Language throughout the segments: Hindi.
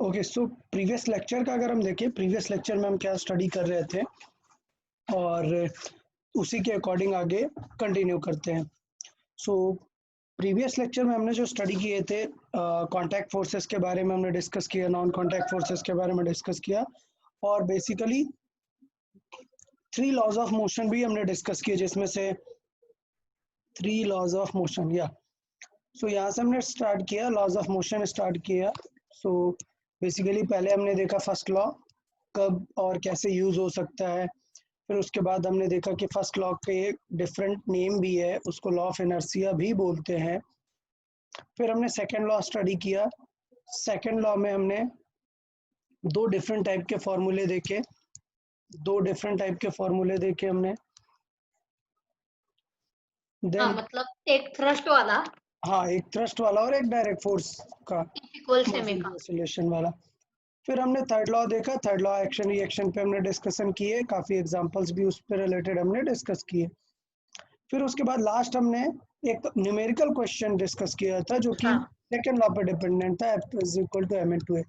ओके, सो प्रीवियस लेक्चर का अगर हम देखें, प्रीवियस लेक्चर में हम क्या स्टडी कर रहे थे और उसी के अकॉर्डिंग आगे कंटिन्यू करते हैं। सो प्रीवियस लेक्चर में हमने जो स्टडी किए थे, कॉन्टैक्ट फोर्सेस के बारे में हमने डिस्कस किया, नॉन कॉन्टैक्ट फोर्सेस के बारे में डिस्कस किया, और बेसिकली 3 लॉज ऑफ मोशन भी हमने डिस्कस किए, जिसमें से 3 लॉज ऑफ मोशन या सो यहाँ से हमने स्टार्ट किया, लॉज ऑफ मोशन स्टार्ट किया। सो बेसिकली पहले हमने देखा फर्स्ट लॉ कब और कैसे यूज हो सकता है, फिर उसके बाद हमने देखा कि फर्स्ट लॉ के डिफरेंट नेम भी है, उसको लॉ ऑफ इनर्शिया भी बोलते हैं। फिर हमने सेकेंड लॉ स्टडी किया। सेकेंड लॉ में हमने दो डिफरेंट टाइप के फॉर्मूले देखे, हमने हाँ, देन मतलब एक थ्रस्ट वाला, हाँ, एक थ्रस्ट वाला और एक डायरेक्ट फोर्स का, इक्वल सेमे मॉशन का। एक्सेलरेशन वाला। फिर हमने थर्ड लॉ देखा, थर्ड लॉ एक्शन रिएक्शन पे हमने डिस्कशन किए, काफ़ी एग्जांपल्स भी उस पर रिलेटेड हमने डिस्कस किए। फिर उसके बाद लास्ट हमने एक न्यूमेरिकल क्वेश्चन डिस्कस किया था, जो कि हाँ, सेकेंड लॉ पे डिपेंडेंट था, F is equal to mn2a।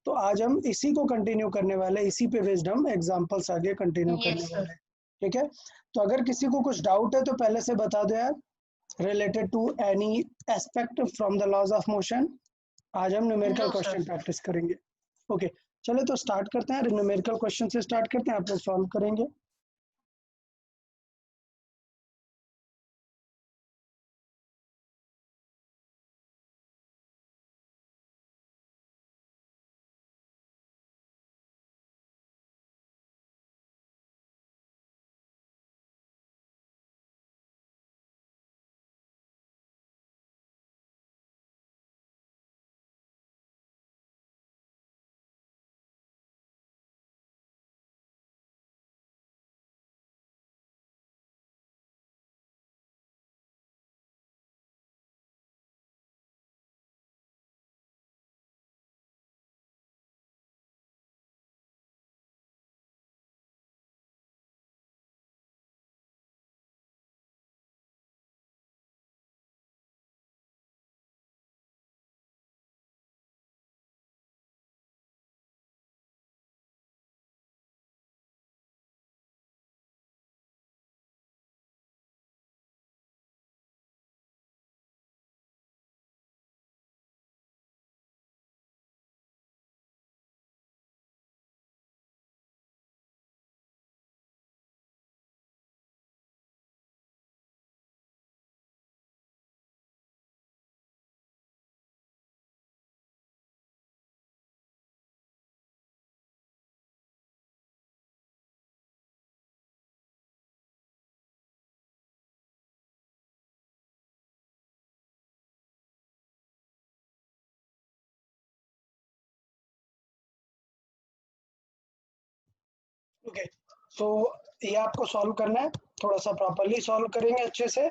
तो आज हम इसी को कंटिन्यू करने वाले हैं, इसी पे बेस्ड हम एग्जांपल्स आगे कंटिन्यू करने यस वाले सर। हैं। ठीक है, तो अगर किसी को कुछ डाउट है तो पहले से बता दो यार, related to any aspect from the laws of motion. आज हम numerical no sir. Question practice करेंगे। ओके, चलो तो स्टार्ट करते हैं, न्यूमेरिकल क्वेश्चन से स्टार्ट करते हैं, आप लोग सॉल्व करेंगे। ओके, सो ये आपको सॉल्व करना है, थोड़ा सा प्रॉपरली सॉल्व करेंगे अच्छे से।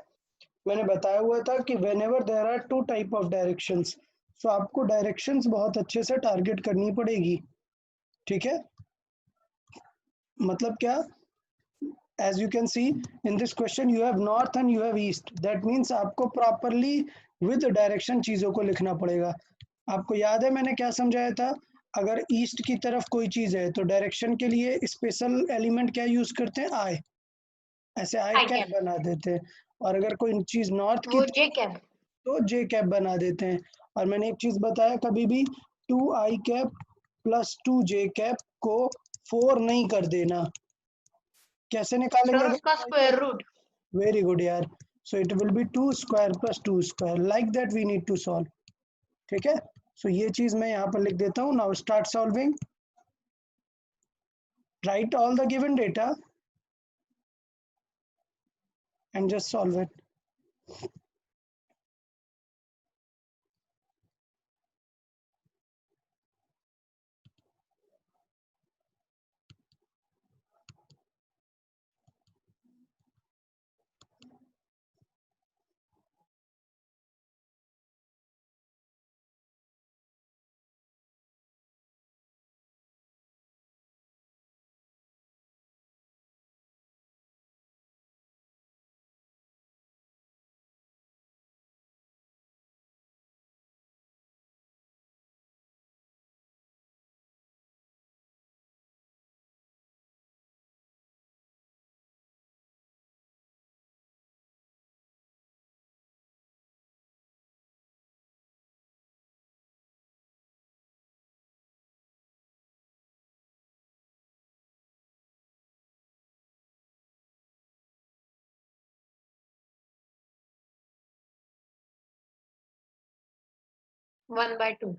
मैंने बताया हुआ था कि whenever there are two type of directions, so आपको डायरेक्शंस बहुत अच्छे से टारगेट करनी पड़ेगी। ठीक है, मतलब क्या, as you can see in this question you have north and you have east, that means आपको properly with direction चीज़ों को लिखना पड़ेगा। आपको याद है मैंने क्या समझाया था, अगर ईस्ट की तरफ कोई चीज़ है तो डायरेक्शन के लिए स्पेशल एलिमेंट क्या यूज करते हैं, आई, ऐसे आई आई कैप कैप, बना देते हैं। और अगर कोई चीज़ नॉर्थ की वो जे तरफ कैप। तो जे कैप बना देते हैं। और मैंने एक चीज़ बताया, कभी भी 2 i cap plus 2 j cap को 4 नहीं कर देना। कैसे निकालेंगे सर अगर उसका 2 i cap? Square root. Very good यार, so it will be 2 square plus 2 square, like that we need to solve। ठीक है, so ये चीज मैं यहाँ पर लिख देता हूँ। now start solving, write all the given data and just solve it। 1/2.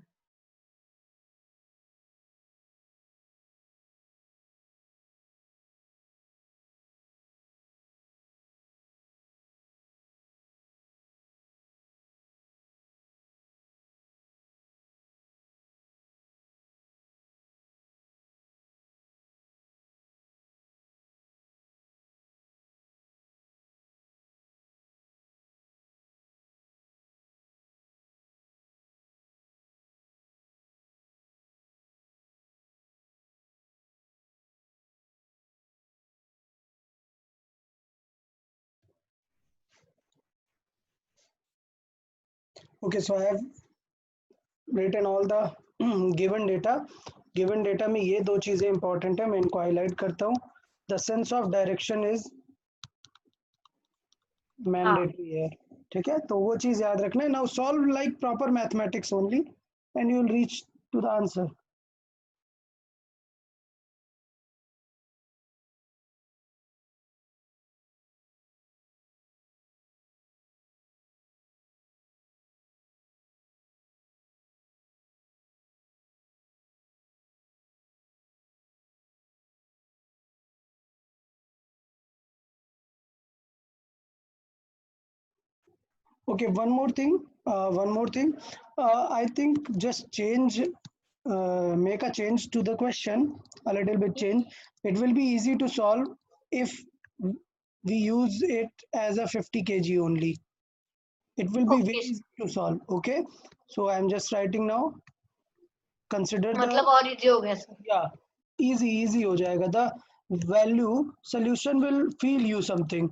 Okay, so I have written all the given data. Given data में ये दो चीजें इंपॉर्टेंट है, मैं इनको हाईलाइट करता हूँ. The sense of direction is mandatory है. ठीक है, तो वो चीज याद रखना है. Now solve like proper mathematics only and you will reach to the answer. Okay, one more thing. I think just change, make a change to the question, a little bit change. It will be easy to solve if we use it as a 50 kg only. It will be very Okay. easy to solve. Okay, so I'm just writing now. Consider the, मतलब और इजी हो गया सर. yeah, easy हो जाएगा. The value solution will feel you something.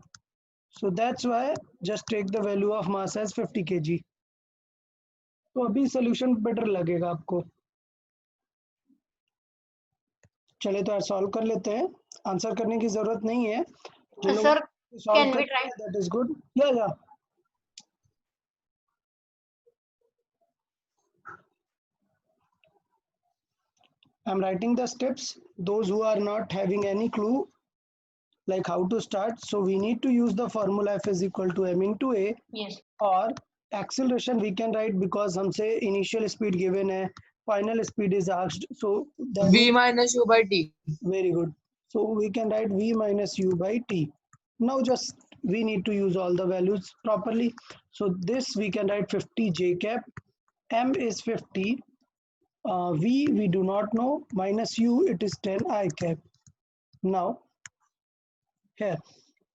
So that's why just take the value of mass as 50 kg. तो अभी सोल्यूशन बेटर लगेगा आपको. चले तो सॉल्व कर लेते हैं. आंसर करने की जरूरत नहीं है. जिन लोगों सर ने सॉल्व कैन कर वी लिया ट्राई. That is good. या I'm writing the steps. Those who are not having any clue like how to start, so we need to use the formula F is equal to m into a. Yes. और acceleration we can write because हमसे initial speed given है, final speed is asked, so that v minus u by t. very good. So we can write v minus u by t. Now just we need to use all the values properly. So this we can write 50 j cap, m is 50, v we do not know, minus u it is 10 I cap. Now here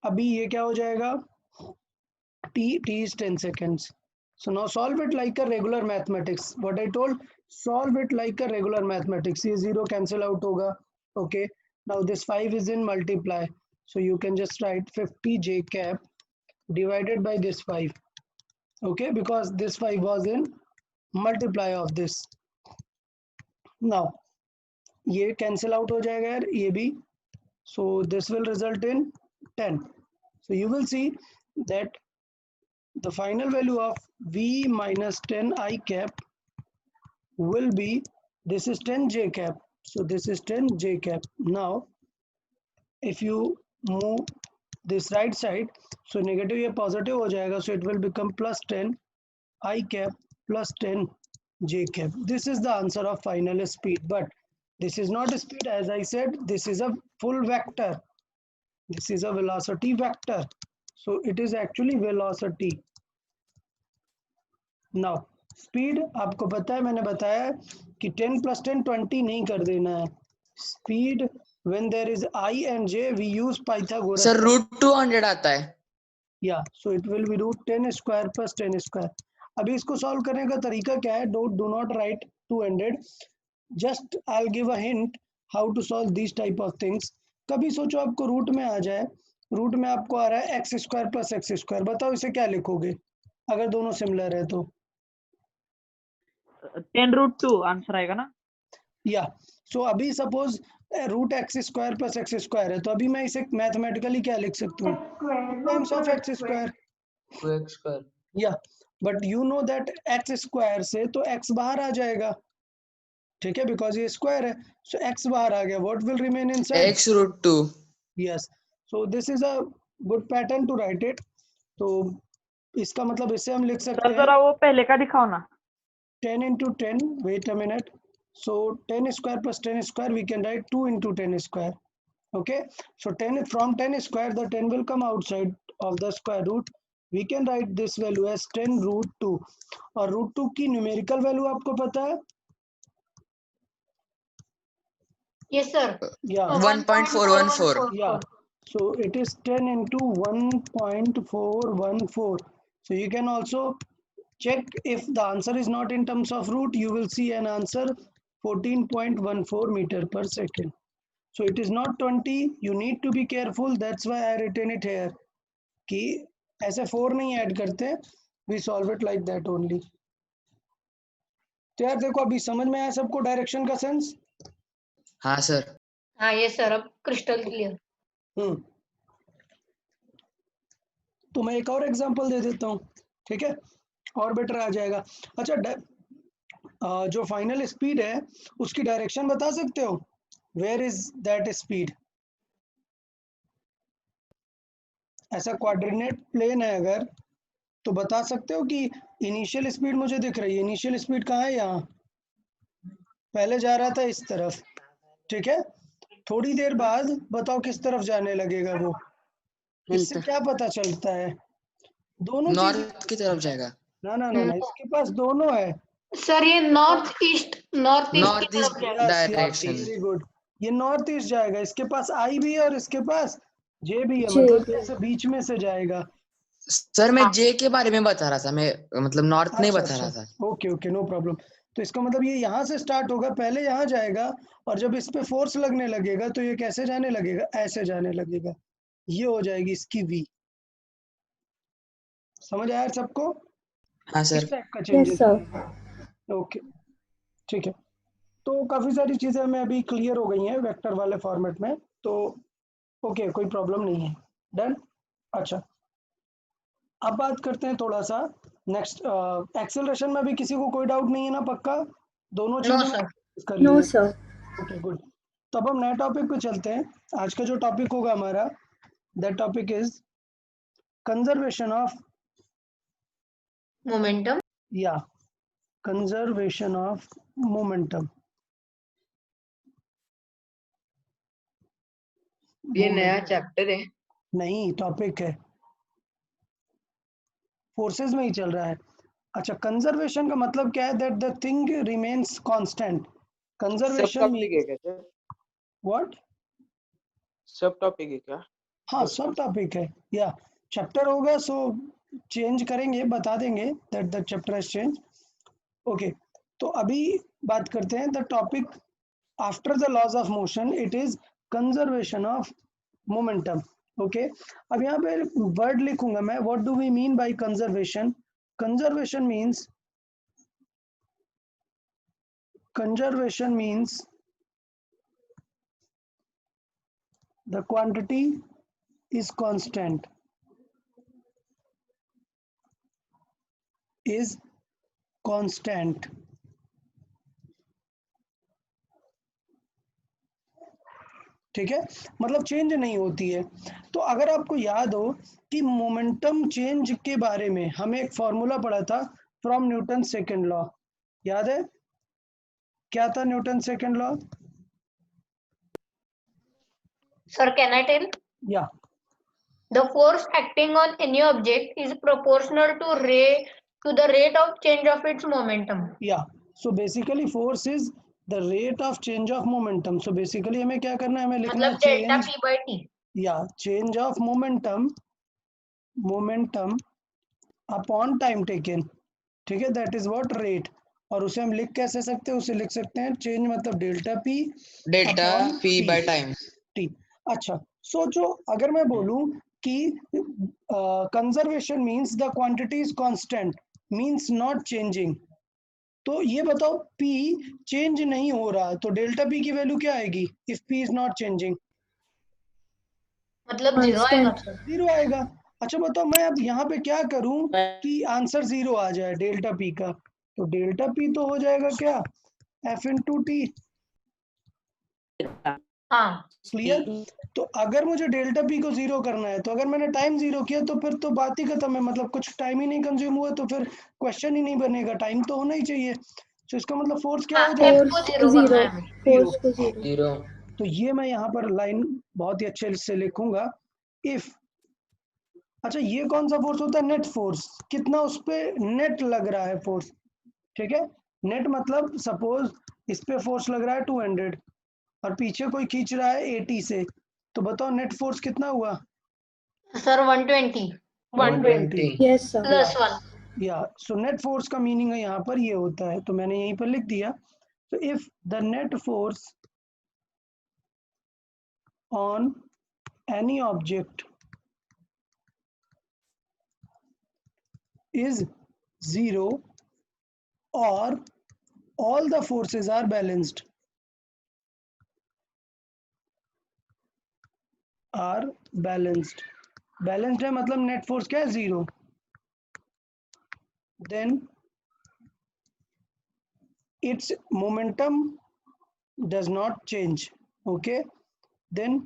अभी ये क्या हो जाएगा, t is 10 seconds. So now solve it like a regular mathematics. What I told, solve it like a regular mathematics. ये zero cancel out होगा. Okay, now this 5 is in multiply, so you can just write 50 j cap divided by this 5. Okay, because this 5 was in multiply of this. Now ये cancel out हो जाएगा यार, ये भी. So this will result in 10. So you will see that the final value of v minus 10 I cap will be, this is 10 j cap, so this is 10 j cap. Now if you move this right side, so negative ये positive हो जाएगा, so it will become plus 10 I cap plus 10 j cap. This is the answer of final speed, but this is not speed. As I said, this is a full vector, this is a velocity vector, so it is actually velocity. Now speed आपको पता है, मैंने बताया कि 10 plus 10 20 नहीं कर देना है. Speed when there is I and j we use Pythagoras. Sir √200 आता है. Yeah, so it will be √10 square plus 10 square. अभी इसको सॉल्व करने का तरीका क्या है, do not write 200. Just I'll give a hint how to solve these type of things. कभी सोचो आपको रूट में आ जाए, रूट में आपको आ रहा है x square plus x square, बताओ इसे क्या लिखोगे अगर दोनों सिमिलर है तो. 10√2 आंसर आएगा ना. या सो अभी suppose root x square plus x square है, तो अभी मैं इसे मैथमेटिकली क्या लिख सकता हूँ, times of x square. 2x square. या but you know that x square से तो एक्स बाहर आ जाएगा. ठीक है, बिकॉज ये स्क्वायर है, सो एक्स बाहर आ गया, what will remain inside, x √2. Yes. So this is a good pattern to write it. तो इसका मतलब इससे हम लिख सकते सर हैं, जरा वो पहले का दिखाओ ना. 10 into 10, wait a minute. So 10 square plus 10 square, we can write 2 into 10 square. Okay, so 10 from 10 square, the 10 will come outside of the square root. We can write this value as 10 root 2. और root 2 की न्यूमेरिकल वैल्यू आपको पता है? Yes, sir. Yeah. 1.414. Yeah. So it is 10 into 1.414. So you can also check if the answer is not in terms of root, you will see an answer 14.14 meter per second. So it is not 20. You need to be careful. That's why I written it here. कि ऐसे 4 नहीं ऐड करते. We solve it like that only. तो यार देखो अभी समझ में आया सबको डायरेक्शन का सेंस? हाँ सर. हाँ yes sir, अब क्रिस्टल क्लियर. तो मैं एक और एग्जांपल दे देता हूँ, ठीक है, और बेटर आ जाएगा. अच्छा, जो फाइनल स्पीड है उसकी डायरेक्शन बता सकते हो? Where is that speed? ऐसा क्वाड्रेनेट प्लेन है अगर, तो बता सकते हो कि इनिशियल स्पीड मुझे दिख रही है. इनिशियल स्पीड कहाँ है? यहाँ. पहले जा रहा था इस तरफ, ठीक है. थोड़ी देर बाद बताओ किस तरफ जाने लगेगा वो. इससे क्या पता चलता है? दोनों चीज. नॉर्थ की तरफ जाएगा. ना, इसके पास दोनों है. सर ये नॉर्थ ईस्ट की नॉर्थ तरफ ईस्ट जाएगा. डायरेक्शन. Very good. ये नॉर्थ ईस्ट जाएगा. इसके पास आई भी है और इसके पास जे भी है, मतलब जैसे बीच में से जाएगा. सर मैं जे के बारे में बता रहा था, मैं मतलब नॉर्थ नहीं बता रहा था. Okay, no problem. तो इसका मतलब ये यहाँ से स्टार्ट होगा, पहले यहाँ जाएगा, और जब इस पे फोर्स लगने लगेगा तो ये कैसे जाने लगेगा? ऐसे जाने लगेगा. ये हो जाएगी इसकी वी. समझ आया सबको? हाँ सर. इस टाइप का चेंजेस. ओके, ठीक है. तो काफी सारी चीजें हमें अभी क्लियर हो गई हैं वेक्टर वाले फॉर्मेट में. तो ओके, कोई प्रॉब्लम नहीं है. डन. अच्छा, अब बात करते हैं थोड़ा सा नेक्स्ट. एक्सेलरेशन में भी किसी को कोई डाउट नहीं है ना? पक्का दोनों नो चीजें सर. कर नो लिए? सर. Okay, good. तो अब हम नए टॉपिक पे चलते हैं. आज का जो टॉपिक होगा हमारा, that topic is conservation of momentum. या कंजर्वेशन ऑफ मोमेंटम. ये नया चैप्टर है. नहीं, टॉपिक है, फोर्सेस में ही चल रहा है. अच्छा, कंजर्वेशन का मतलब क्या है? That the thing remains constant. Conservation what? सब टॉपिक है क्या? हाँ, सब टॉपिक है. या चैप्टर होगा, सो चेंज करेंगे, बता देंगे that the chapter has change. Okay, तो अभी बात करते हैं the topic after the laws of motion. It is conservation of momentum. Okay, अब यहाँ पे वर्ड लिखूंगा मैं. What do we mean by conservation? Conservation means the quantity is constant. ठीक है, मतलब चेंज नहीं होती है. तो अगर आपको याद हो कि मोमेंटम चेंज के बारे में हमें एक फॉर्मूला पढ़ा था फ्रॉम न्यूटन सेकंड लॉ. याद है क्या था Newton second law? Sir, can I tell? या The force acting on any object is proportional to the rate of change of its momentum. So basically force is the rate of change of momentum. So basically हमें क्या करना है? हमें लिखना है मतलब delta change, p by t. या change of momentum upon time taken. ठीक है, दैट इज व्हाट रेट. और उसे हम लिख कैसे सकते हैं? उसे लिख सकते हैं चेंज मतलब delta P by time. T. अच्छा, सोचो अगर मैं बोलूं कि conservation means the quantity is constant, means not changing. तो ये बताओ P चेंज नहीं हो रहा, तो डेल्टा P की वैल्यू क्या आएगी? If P is not changing, मतलब जीरो आएगा सर. जीरो आएगा. अच्छा बताओ, मैं अब यहाँ पे क्या करूं कि आंसर जीरो आ जाए डेल्टा P का? तो डेल्टा P तो हो जाएगा क्या? F into T. हाँ क्लियर? तो अगर मुझे डेल्टा पी को जीरो करना है तो अगर मैंने टाइम जीरो किया तो फिर तो बात ही खत्म है, मतलब कुछ टाइम ही नहीं कंज्यूम हुआ तो फिर क्वेश्चन ही नहीं बनेगा, टाइम तो होना ही चाहिए। तो इसका मतलब फोर्स क्या हो जाएगा? F को जीरो करना है हमें। फोर्स को जीरो। जीरो। तो ये मैं यहाँ पर लाइन बहुत ही अच्छे से लिखूंगा, इफ। अच्छा, ये कौन सा फोर्स होता है? नेट फोर्स, कितना उस पे नेट लग रहा है फोर्स, ठीक है। नेट मतलब सपोज इस पे फोर्स लग रहा है 200 और पीछे कोई खींच रहा है 80 से, तो बताओ नेट फोर्स कितना हुआ? सर 120 120। Yes sir. प्लस 1। या सो नेट फोर्स का मीनिंग है यहाँ पर ये होता है, तो मैंने यहीं पर लिख दिया। तो if the net force on any object is 0 or all the forces are balanced, balanced है मतलब नेट फोर्स क्या है? 0। then its momentum does not change, okay, then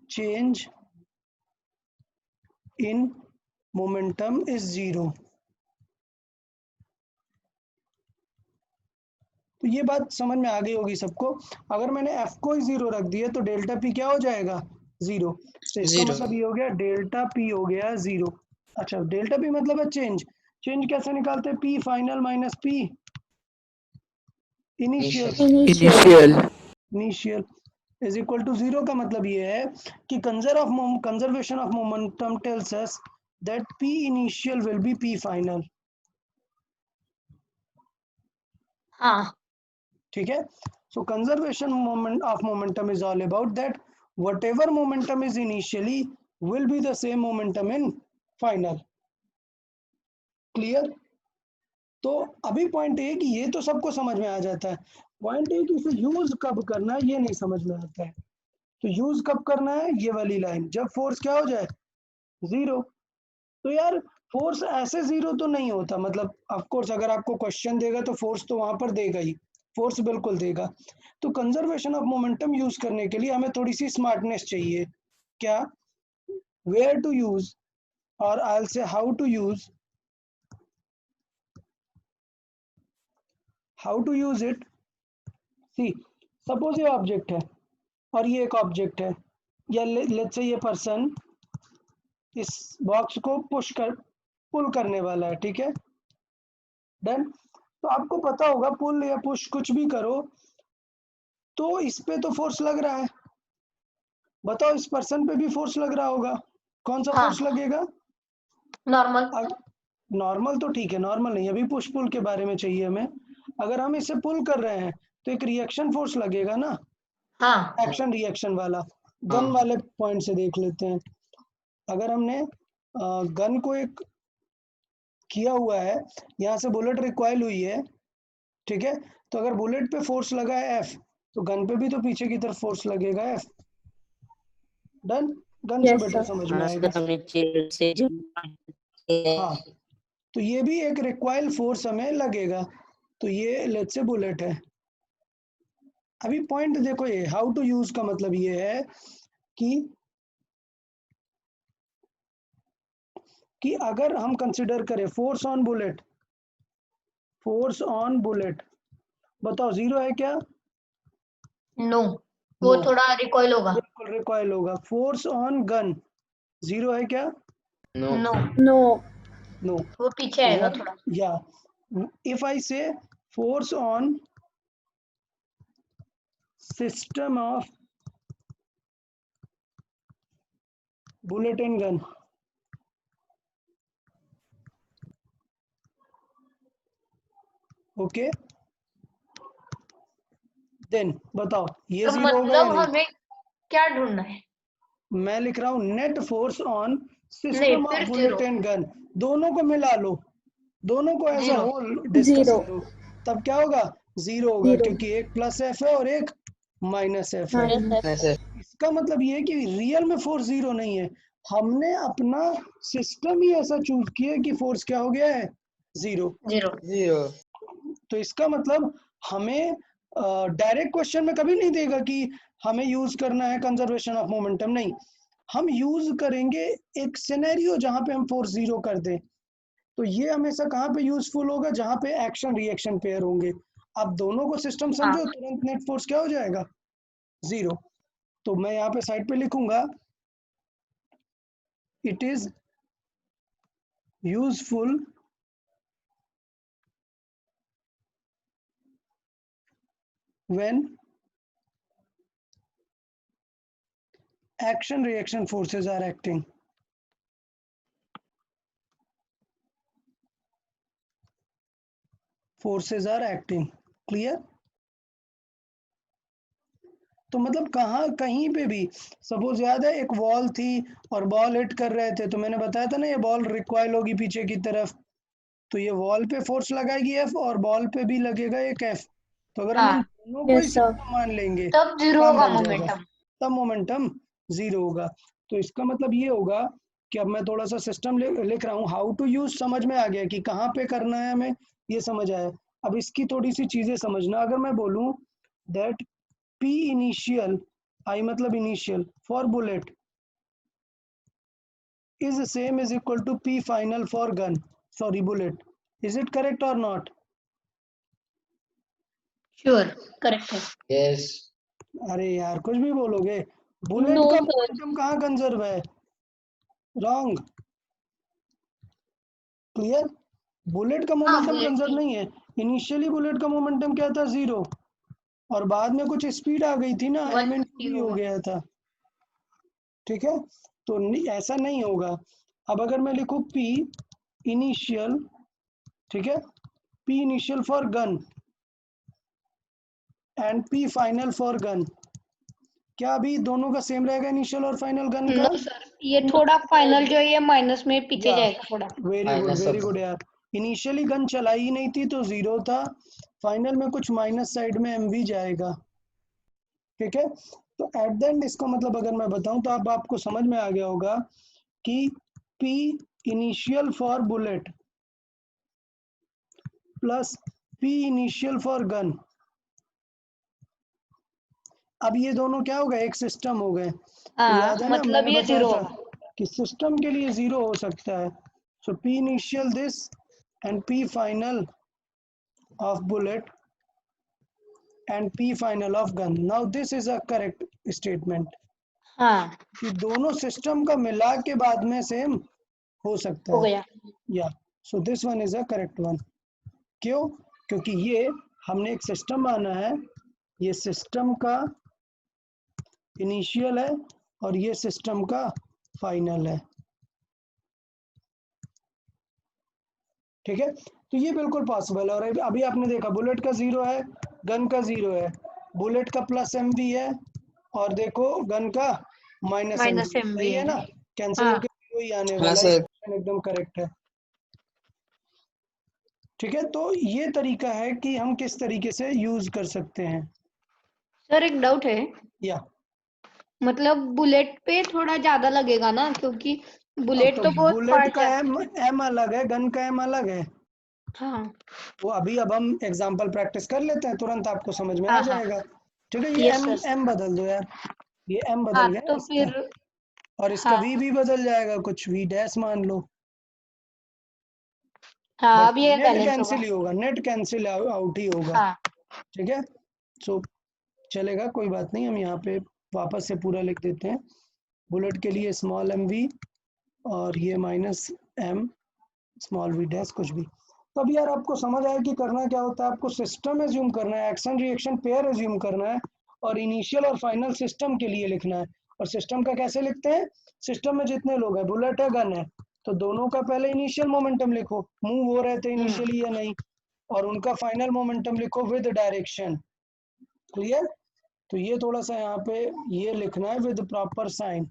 change in momentum is 0। तो ये बात समझ में आ गई होगी सबको। अगर मैंने एफ को ही 0 रख दिया तो डेल्टा पी क्या हो जाएगा? 0। तो इसका Zero. मतलब ये हो गया डेल्टा पी हो गया 0। अच्छा, डेल्टा पी मतलब है चेंज। चेंज कैसे निकालते हैं? P final minus p initial. Initial is equal to 0 का मतलब ये है कि conservation of momentum tells us that p initial will be p final, हाँ ठीक है। So conservation moment of momentum is all about that whatever momentum is initially will be the same momentum in final, clear? तो अभी पॉइंट है कि ये तो सबको समझ में आ जाता है, पॉइंट है कि इसे यूज कब करना है ये नहीं समझ में आता है। तो यूज कब करना है? ये वाली लाइन, जब फोर्स क्या हो जाए? 0। तो यार फोर्स ऐसे 0 तो नहीं होता, मतलब ऑफ कोर्स अगर आपको क्वेश्चन देगा तो फोर्स तो वहां पर देगा ही, फोर्स बिल्कुल देगा। तो कंजर्वेशन ऑफ मोमेंटम यूज करने के लिए हमें थोड़ी सी स्मार्टनेस चाहिए। क्या? वेयर टू यूज, और I will say how to use, how to use it. See, suppose ये ऑब्जेक्ट है और ये एक ऑब्जेक्ट है, या लेट्स से ये पर्सन इस बॉक्स को पुल करने वाला है, ठीक है, डन। तो आपको पता होगा पुल या पुश कुछ भी करो तो इस पे तो फोर्स लग रहा है, बताओ इस पर्सन पे भी फोर्स लग रहा होगा, कौन सा हाँ। फोर्स लगेगा? नॉर्मल। नॉर्मल तो ठीक है, नॉर्मल नहीं, अभी पुश पुल के बारे में चाहिए हमें। अगर हम इसे पुल कर रहे हैं तो एक रिएक्शन फोर्स लगेगा ना, हाँ एक्शन रिएक्शन वाला। गन वाले पॉइंट से देख लेते हैं। अगर हमने गन को एक किया हुआ है, यहाँ से बुलेट रिकॉइल हुई है, ठीक है, तो अगर बुलेट पे फोर्स लगा है F तो गन पे भी तो पीछे की तरफ फोर्स लगेगा F, डन। गन से Yes, बेटर sir. समझ में आएगा। हाँ, तो ये भी एक रिकॉइल फोर्स हमें लगेगा, तो ये लेट्स से बुलेट है। अभी पॉइंट देखो, ये हाउ टू यूज का मतलब ये है कि अगर हम कंसिडर करें force on bullet, force on bullet, बताओ 0 है क्या? नो, वो No. थोड़ा रिकॉइल होगा। बिल्कुल रिकॉइल होगा। फोर्स ऑन गन 0 है क्या? No. No, No. नो। वो पीछे आएगा थोड़ा। या if I say force on system of bullet and gun, okay, then बताओ ये तो 0 होगा या मतलब नहीं? हमें क्या ढूंढना है? मैं लिख रहा हूँ नेट फोर्स ऑन नहीं, सिस्टम ऑफ फिर बुलेट 0। एंड गन, दोनों को मिला लो, दोनों को एज अ 0। Whole discuss 0. करो, तब क्या होगा? 0 होगा, 0. क्योंकि एक प्लस एफ है और एक माइनस एफ है। Minus. ऐसे। इसका मतलब ये है कि रियल में फोर्स 0 नहीं है, हमने अपना सिस्टम ही ऐसा चूज किया कि फोर्स क्या हो गया है? 0। 0। Zero. तो इसका मतलब हमें डायरेक्ट क्वेश्चन में कभी नहीं देगा कि हमें यूज करना है कंजर्वेशन ऑफ मोमेंटम, नहीं, हम यूज करेंगे एक सिनेरियो जहां पे हम फोर्स जीरो कर दें। तो ये हमेशा कहाँ पे यूजफुल होगा, जहां पे एक्शन रिएक्शन पेयर होंगे। आप दोनों को सिस्टम समझो, तुरंत नेट फोर्स क्या हो जाएगा, जीरो। तो मैं यहाँ पे साइड पे लिखूंगा, it is useful when action reaction forces are acting. Forces are acting. Clear? तो मतलब कहाँ कहीं पे भी, सपोज याद है एक वॉल थी और बॉल हिट कर रहे थे, तो मैंने बताया था ना ये बॉल रिकॉइल होगी पीछे की तरफ, तो ये वॉल पे फोर्स लगाएगी एफ और बॉल पे भी लगेगा एक एफ। तो अगर हम इन दोनों को ही सिस्टम मान लेंगे तब जीरो काम होगा बन जाएगा, मोमेंटम। तब मोमेंटम जीरो होगा। तो इसका मतलब ये होगा कि अब मैं थोड़ा सा सिस्टम लिख रहा हूँ, हाउ टू यूज समझ में आ गया कि कहाँ पे करना है हमें, ये समझ आया। अब इसकी थोड़ी सी चीजें समझना, अगर मैं बोलूँ दैट P initial, I मतलब initial for bullet is same is equal to P final for gun, sorry bullet, is it correct or not? Sure, correct है। यस। अरे यार कुछ भी बोलोगे, बुलेट No, का sir. मोमेंटम कहाँ कंजर्व है, रॉन्ग। क्लियर, बुलेट का मोमेंटम bullet कंजर्व की। नहीं है। इनिशियली बुलेट का मोमेंटम क्या था, जीरो, और बाद में कुछ स्पीड आ गई थी ना, m into 150 v हो होगा। गया था। ठीक है, तो ऐसा नहीं होगा। अब अगर मैं लिखूं P इनिशियल, ठीक है, P initial for gun and P final for gun, क्या अभी दोनों का सेम रहेगा इनिशियल और फाइनल गन का? नो सर, ये थोड़ा फाइनल जो है ये माइनस में पीछे या जाएगा थोड़ा। वेरी गुड यार, इनिशियली गन चलाई ही नहीं थी तो जीरो था, फाइनल में कुछ माइनस साइड में एम भी जाएगा। ठीक है, तो एट द एंड इसका मतलब अगर मैं बताऊं तो अब आपको समझ में आ गया होगा कि P initial for bullet plus P initial for gun, अब ये दोनों क्या हो गए, एक सिस्टम हो गए। तो याद है ना मतलब मैंने ये बताया जीरो था होगा। कि सिस्टम के लिए जीरो हो सकता है। सो P initial this and P final of bullet and P final of gun. Now this is a correct statement हाँ, कि दोनों सिस्टम का मिला के बाद में सेम हो सकता हो है। गया। या so this one is a correct one. क्यों? क्योंकि ये हमने एक सिस्टम माना है, ये सिस्टम का इनिशियल है और ये सिस्टम का फाइनल है। ठीक है, तो ये बिल्कुल पॉसिबल है। और अभी आपने देखा बुलेट का जीरो है, गन का जीरो है, बुलेट का प्लस एम भी है और देखो गन का माइनस एम माइनस भी, एम सही भी है ना, है। कैंसिल हाँ, होकर जीरो ही आने हाँ वाला सर। है, एकदम करेक्ट है। ठीक है, तो ये तरीका है कि हम किस तरीके से यूज कर सकते हैं। सर एक डाउट है, या मतलब बुलेट पे थोड़ा ज्यादा लगेगा ना, क्योंकि बुलेट तो तो बहुत बुलेट फास्ट का जाती है। एम अलग है, गन का एम अलग है। हाँ वो अभी अब हम एग्जांपल प्रैक्टिस कर लेते हैं, तुरंत आपको समझ में आ हाँ हाँ, जाएगा। ठीक है, ये यस एम सर। एम बदल दो यार, ये एम हाँ बदल गया ना तो इसका, फिर और इसका हाँ वी भी बदल जाएगा, कुछ वी डैश मान लो, हाँ, बट अब ये नेट बैलेंस कैंसिल होगा। ही होगा, नेट कैंसिल आउट ही होगा। हाँ ठीक है, सो चलेगा, कोई बात नहीं, हम यहाँ पे वापस से पूरा लिख देते हैं। बुलेट के लिए स्मॉल एम वी और ये minus m small v dash कुछ भी। तो अब यार आपको समझ आया कि करना क्या होता है, आपको सिस्टम एज्यूम करना है, एक्शन रिएक्शन पेयर एज्यूम करना है और इनिशियल और फाइनल सिस्टम के लिए लिखना है। और सिस्टम का कैसे लिखते हैं, सिस्टम में जितने लोग हैं, बुलेट है गन है, तो दोनों का पहले इनिशियल मोमेंटम लिखो, मूव हो रहे थे इनिशियली या नहीं, और उनका फाइनल मोमेंटम लिखो विद डायरेक्शन। क्लियर? तो ये थोड़ा सा यहाँ पे ये लिखना है विद प्रॉपर साइन।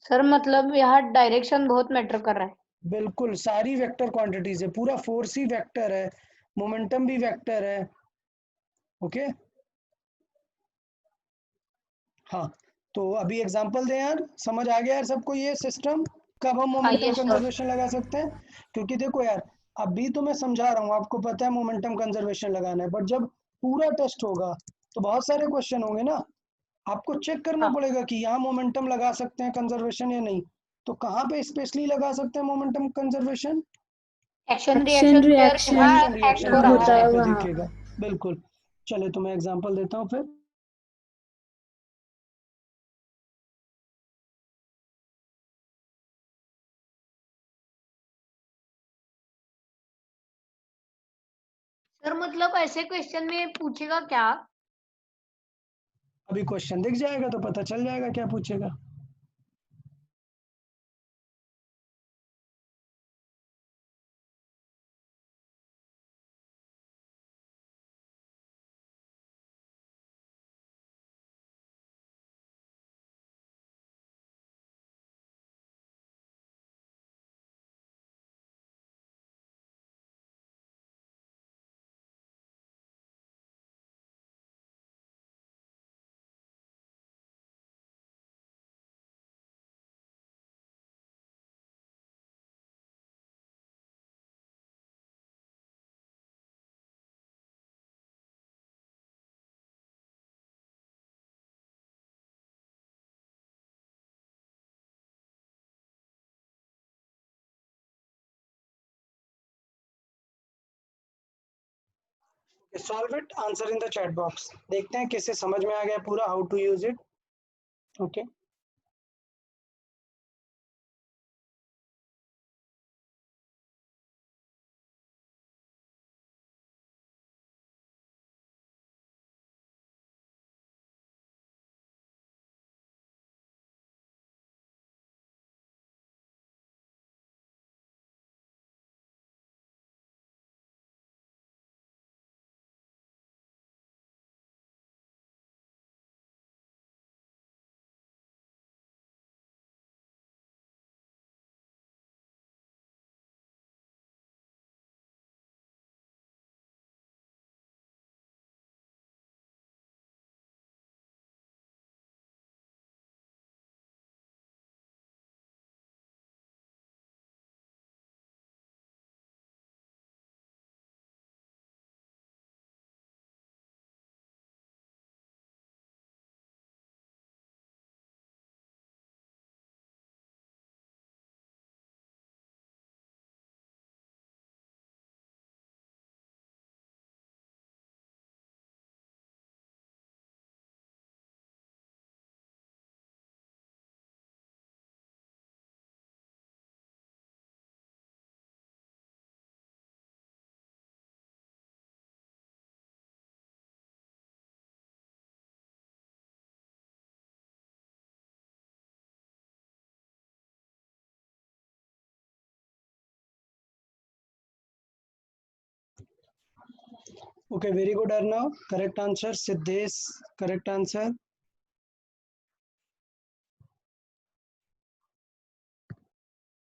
सर, मतलब यहाँ डायरेक्शन बहुत मैटर कर रहा है। बिल्कुल, सारी वेक्टर क्वांटिटीज है, पूरा फोर्स ही वेक्टर है, मोमेंटम भी वेक्टर है। ओके, हाँ, तो अभी एग्जांपल दें यार, समझ आ गया यार सबको ये सिस्टम, कब हम हाँ मोमेंटम यस सर। कंजर्वेशन लगा सकते हैं? क्योंकि देखो यार, अभी तो मैं समझा रहा हूँ, आपको पता है मोमेंटम कंजर्वेशन लगाना है, बट जब पूरा टेस्ट होगा तो बहुत सारे क्वेश्चन होंगे ना, आपको चेक करना हाँ। पड़ेगा कि यहाँ मोमेंटम लगा सकते हैं कंजर्वेशन या नहीं। तो कहाँ पे स्पेशली लगा सकते हैं momentum conservation? Action action reaction pair reaction जहाँ एक्शन एक्ट रिएक्शन हो पेयर रहा होता है। जहाँ है पे वहाँ। दिखेगा, बिल्कुल। चलिए तो मैं एग्जांपल देता हूँ फिर। सर मतलब ऐसे क्वेश्चन में पूछेगा क्या? अभी क्वेश्चन दिख जाएगा तो पता चल जाएगा क्या पूछेगा। Solve it, answer in the chat box. देखते हैं किसे समझ में आ गया पूरा how to use it. Okay okay, very good Arnav, correct answer. Siddhesh, correct answer.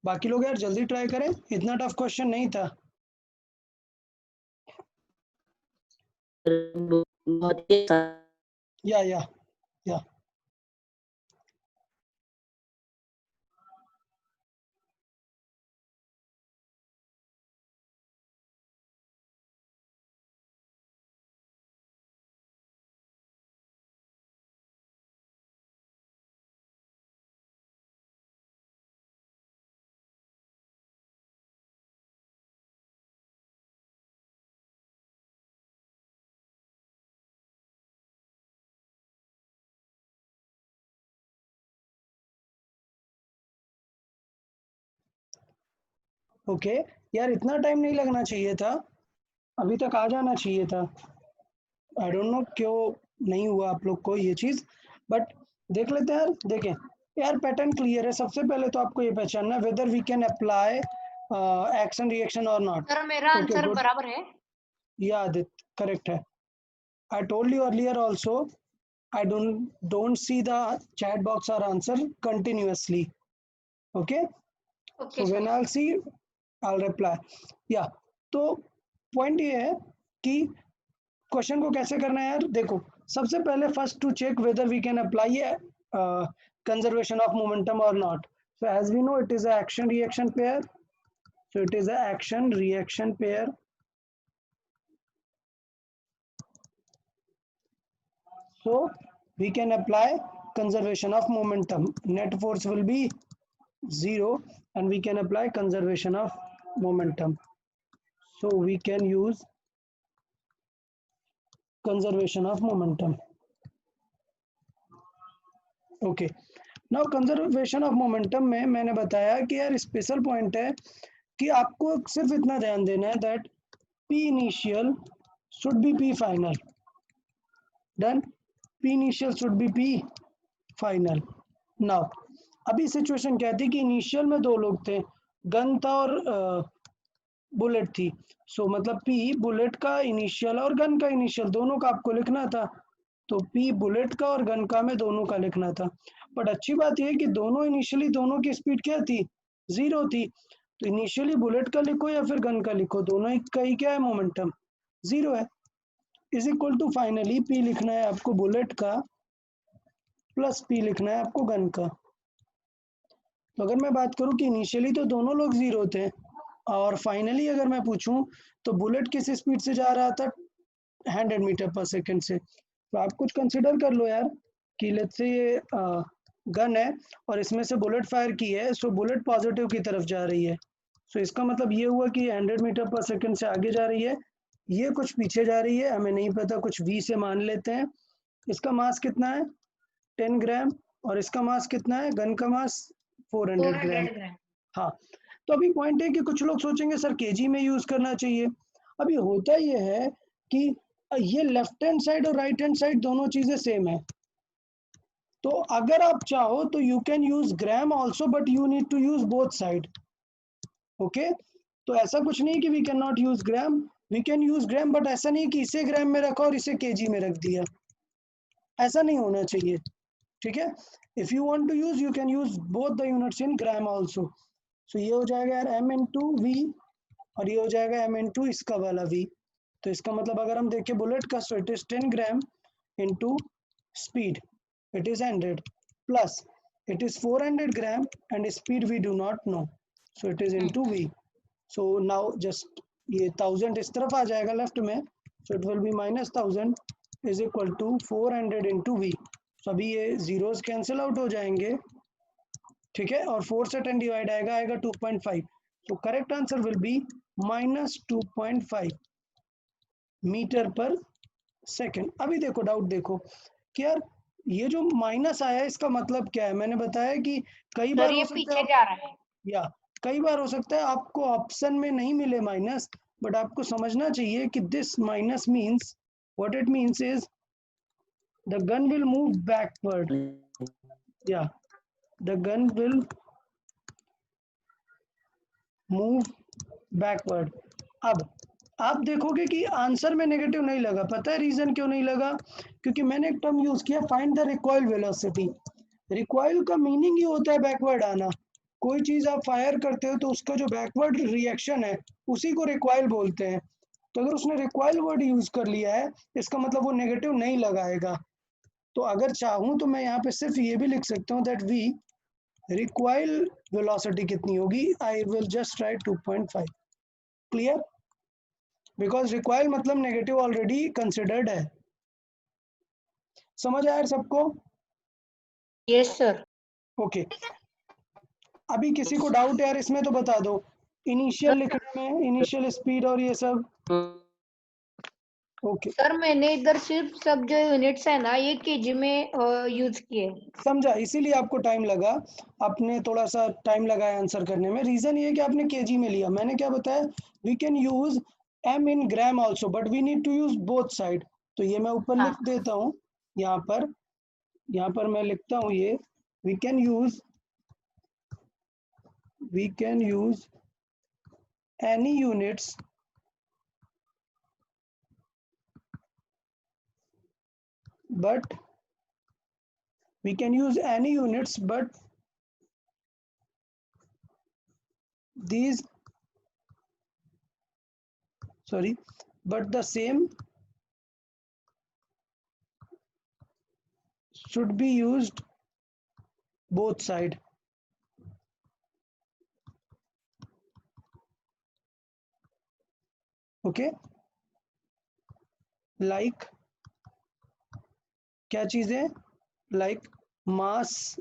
बाकी लोग यार जल्दी ट्राई करें, इतना टफ क्वेश्चन नहीं था। बहुत ही या ओके यार, इतना टाइम नहीं लगना चाहिए था, अभी तक आ जाना चाहिए था। आई डोंट नो क्यों नहीं हुआ आप लोग को ये चीज़, बट देख लेते हैं यार। देखें यार, पैटर्न क्लियर है। सबसे पहले तो आपको ये पहचानना है whether we can apply action reaction और नॉट। सर मेरा ओके आंसर गुड, बराबर है। या आदित्य करेक्ट है। I told you earlier also, I don't see the chat box or answer continuously. Okay, okay so when sir. I'll see, I'll reply. Yeah, तो पॉइंट ये है कि क्वेश्चन को कैसे करना है यार। देखो, सबसे पहले first to check whether we can apply conservation of momentum और not. So as we know, it is a action reaction pair. So it is a action reaction pair. So we can apply conservation of momentum. Net force will be 0 and we can apply conservation of momentum. So we can use conservation of momentum. Okay, now conservation of momentum में मैंने बताया कि यार स्पेशल पॉइंट है कि आपको सिर्फ इतना ध्यान देना है that p initial should be p final. Done. P initial should be p final. Now अभी सिचुएशन क्या थी कि इनिशियल में दो लोग थे, गन था और बुलेट थी. सो मतलब पी बुलेट का इनिशियल और गन का इनिशियल दोनों का आपको लिखना था. तो P बुलेट का और गन का में दोनों का लिखना था. बट अच्छी बात यह है कि दोनों इनिशियली दोनों की स्पीड क्या थी, 0 थी. तो इनिशियली बुलेट का लिखो या फिर गन का लिखो, दोनों का ही क्या है, मोमेंटम 0 है. Is equal to finally P लिखना है आपको बुलेट का प्लस P लिखना है आपको गन का. तो अगर मैं बात करूं कि इनिशियली तो दोनों लोग 0 थे और फाइनली अगर मैं पूछूं तो बुलेट किस स्पीड से जा रहा था, 100 मीटर पर सेकेंड से. तो आप कुछ कंसिडर कर लो यार कि लेट्स से ये गन है और इसमें से बुलेट फायर की है. सो बुलेट पॉजिटिव की तरफ जा रही है. सो इसका मतलब ये हुआ कि 100 मीटर पर सेकेंड से आगे जा रही है, ये कुछ पीछे जा रही है, हमें नहीं पता, कुछ v से मान लेते हैं. इसका मास कितना है, 10 ग्राम, और इसका मास कितना है, गन का मास 400 ग्राम. 400 ग्राम. हाँ, तो अभी पॉइंट है कि कुछ लोग सोचेंगे सर केजी में यूज करना चाहिए. अभी होता ये है कि ये लेफ्ट हैंड साइड और राइट हैंड साइड दोनों चीजें सेम है. तो अगर आप चाहो तो you can use gram also, but you need to use both side. Okay, तो ऐसा कुछ नहीं कि we can not use gram, we can use gram, but ऐसा नहीं कि इसे ग्राम में रखा और इसे केजी में रख दिया, ऐसा नहीं होना चाहिए. ठीक है, if you want to use you can use both the units in gram also. So ये हो जाएगा यार m इंटू वी और ये हो जाएगा m इंटू इसका वाला v. तो इसका मतलब अगर हम देखें बुलेट का, so it is 10 gram into speed, it is 100 plus it is 400 gram and speed we do not know, so it is into v. So now just ये 1000 इस तरफ आ जाएगा लेफ्ट में, so it will be minus 1000 is equal to 400 into v. so अभी ये जीरोस कैंसिल आउट हो जाएंगे. ठीक है, और 4 से 10 डिवाइड आएगा 2.5. तो correct answer will be minus 2.5 metre per second. अभी देखो डाउट देखो कि यार ये जो माइनस आया है इसका मतलब क्या है. मैंने बताया कि कई बार सर हो ये सकता पीछे है जा रहा है. या कई बार हो सकता है आपको ऑप्शन में नहीं मिले माइनस, बट आपको समझना चाहिए कि this minus means what it means is the gun will move backward. या the gun will move backward. अब आप देखोगे कि आंसर में नेगेटिव नहीं लगा. पता है रीजन क्यों नहीं लगा, क्योंकि मैंने एक टर्म यूज किया find the recoil velocity. Recoil का मीनिंग ही होता है बैकवर्ड आना. कोई चीज आप फायर करते हो तो उसका जो बैकवर्ड रिएक्शन है उसी को रिकॉइल बोलते हैं. तो अगर उसने रिकॉइल वर्ड यूज कर लिया है इसका मतलब वो नेगेटिव नहीं लगाएगा. तो अगर चाहूं तो मैं यहाँ पे सिर्फ ये भी लिख सकता हूँ दैट वी रिकॉइल वेलोसिटी कितनी होगी, I will just right 2.5. Clear, because recoil मतलब नेगेटिव ऑलरेडी कंसिडर्ड है. समझ आया सबको? Yes sir. ओके, अभी किसी को डाउट यार इसमें तो बता दो, इनिशियल लिखने में, इनिशियल स्पीड और ये सब. ओके, सर मैंने इधर सिर्फ सब जो यूनिट्स है ना ये केजी में यूज किए. समझा, इसीलिए आपको टाइम लगा. आपने थोड़ा सा टाइम लगाया आंसर करने में. रीजन ये कि आपने केजी में लिया. मैंने क्या बताया, we can use m in gram also but we need to use both side. तो ये मैं ऊपर लिख देता हूँ यहाँ पर मैं लिखता हूँ ये we can use any units but we can use any units but these but the same should be used both side. Okay, like क्या चीज़ है, लाइक मास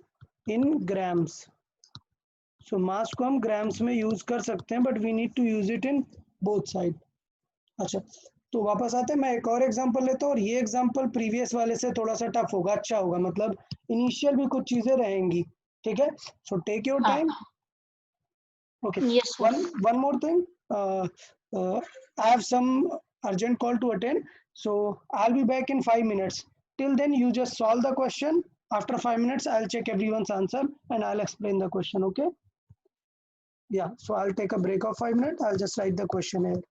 इन ग्राम्स। सो मास को हम ग्राम्स में यूज कर सकते हैं, but we need to use it in both side. अच्छा, तो वापस आते हैं, मैं एक और एग्जांपल लेता हूँ, और ये एग्जांपल प्रीवियस वाले से थोड़ा सा टफ होगा, अच्छा होगा, मतलब इनिशियल भी कुछ चीजें रहेंगी, ठीक है। सो टेक योर हाँ, time. Okay. yes sir. One more thing. I have some urgent call to attend, so I'll be back in 5 minutes. Till then, you just solve the question. After 5 minutes, I'll check everyone's answer and I'll explain the question. Okay? Yeah. So I'll take a break of 5 minutes. I'll just write the question here.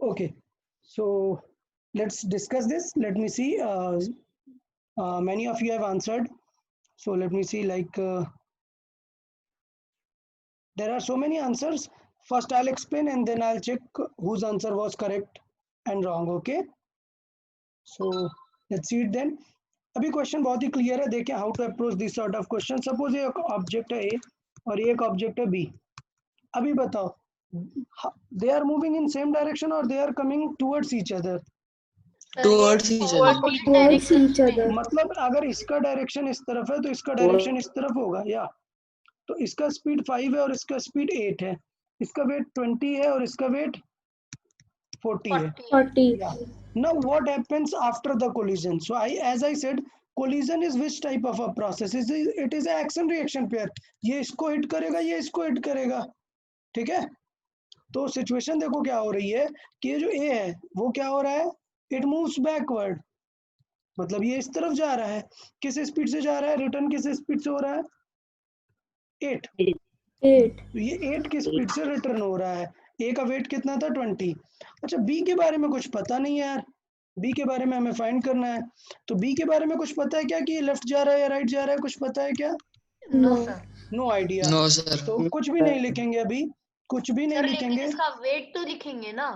Okay, so let's discuss this. Let me see. Many of you have answered. So let me see. There are so many answers. First, I'll explain and then I'll check whose answer was correct and wrong. Okay. So let's see it then. अभी क्वेश्चन बहुत ही क्लियर है. देखें how to approach this sort of question. Suppose ये ऑब्जेक्ट है ए और ये एक ऑब्जेक्ट है बी. अभी बताओ, they are moving in same direction और they are coming towards each other. Towards each other. Towards each other. मतलब अगर इसका डायरेक्शन इस तरफ है तो इसका डायरेक्शन इस तरफ होगा. या तो इसका स्पीड 5 है और इसका स्पीड 8 है. इसका वेट 20 है और इसका वेट 40 है. 40. Now what happens after the collision? So as I said, collision is which type of a process? It is a action reaction pair. ये इसको हिट करेगा, ये इसको हिट करेगा. ठीक है. तो सिचुएशन देखो क्या हो रही है कि ये जो ए है वो क्या हो रहा है, इट मूव्स बैकवर्ड. मतलब ये इस तरफ जा रहा है. किस स्पीड से जा रहा है, रिटर्न किस स्पीड से हो रहा है, 8. 8. तो ये 8 की स्पीड से रिटर्न हो रहा है. ए का वेट कितना था, 20. अच्छा, बी के बारे में कुछ पता नहीं है यार. बी के बारे में हमें फाइंड करना है. तो बी के बारे में कुछ पता है क्या कि ये लेफ्ट जा रहा है या राइट जा रहा है, कुछ पता है क्या? No, sir. No idea. No, sir. तो कुछ भी नहीं लिखेंगे अभी, कुछ भी नहीं सर लेकिन लिखेंगे. इसका वेट तो लिखेंगे ना.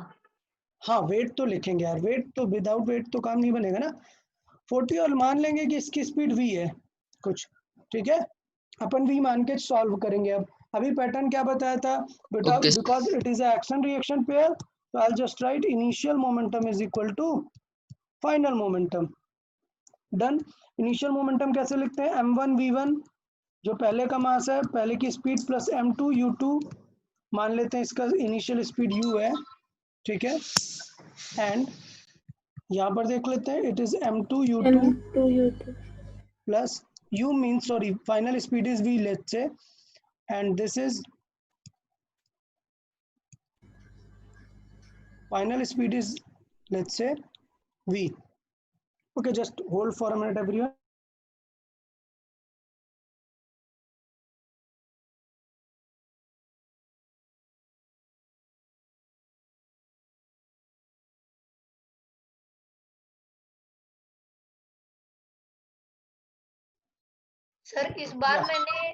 हाँ, वेट तो लिखेंगे यार. वेट तो विदाउट वेट तो काम नहीं बनेगा ना. 40 और मान लेंगे कि इसकी स्पीड v है कुछ. ठीक है, अपन v मान के सॉल्व करेंगे. अब अभी पैटर्न क्या बताया था बेटा, Okay. Because it is action reaction pair, तो I just write initial momentum is equal to final momentum. Done. Initial momentum कैसे लिखते हैं, m1 v1 जो पहले का मास है, पहले की स्पीड प्लस m2 u2 मान लेते हैं, इसका इनिशियल स्पीड u है. ठीक है. एंड यहाँ पर देख लेते हैं, it is m2 u2 plus u means, sorry, final speed is v, let's say, and this is final speed is, let's say, v. Okay, just hold for a minute everyone. Sir इस बार Yeah. मैंने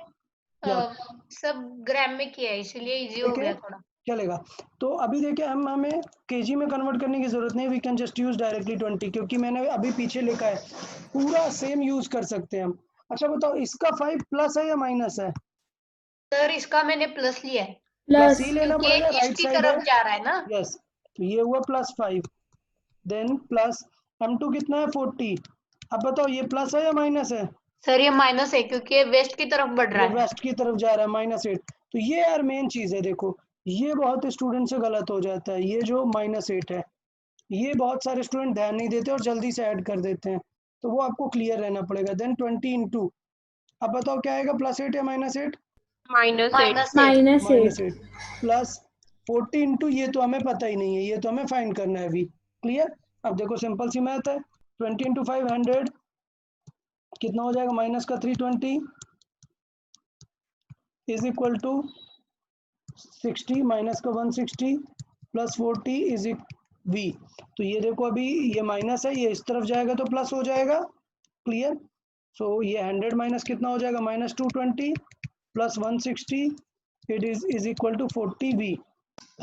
Yeah. सब ग्राम में किया है इसलिए इजी हो ठीक है, गया थोड़ा. चलेगा. तो अभी देखिए, हमें केजी में कन्वर्ट करने की जरूरत नहीं, we can just use directly 20, क्योंकि मैंने अभी पीछे लिखा है, पूरा सेम यूज कर सकते हैं हम. अच्छा बताओ, इसका 5 प्लस है या माइनस है? सर इसका मैंने प्लस लिया है प्लस ही लेना क्योंकि पड़ेगा, राइट इसकी साइड है. तरफ जा रहा है ना. यस, तो ये हुआ प्लस 5. देन प्लस m2 कितना है, 40. अब बताओ ये प्लस है या माइनस है? सर ये माइनस है क्योंकि ये वेस्ट की तरफ बढ़ रहा ये है. वेस्ट की तरफ जा रहा है, -8. तो ये यार मेन चीज है. देखो ये बहुत स्टूडेंट से गलत हो जाता है, ये जो -8 है, ये बहुत सारे स्टूडेंट ध्यान नहीं देते और जल्दी से ऐड कर देते हैं, तो वो आपको क्लियर रहना पड़ेगा. देन 20 इंटू, अब बताओ क्या आएगा, +8 या -8? -8 प्लस 40 इंटू, ये तो हमें पता ही नहीं है, ये तो हमें फाइंड करना है अभी. क्लियर. अब देखो सिंपल सी मैथ है, 20 इंटू 500 कितना हो जाएगा, माइनस का 320 इज इक्वल टू 60 माइनस का 160 प्लस 40 इज v. तो ये देखो अभी ये माइनस है, ये इस तरफ जाएगा तो प्लस हो जाएगा. क्लियर. सो ये 100 माइनस कितना हो जाएगा, -220 plus 160 it is equal to 40v.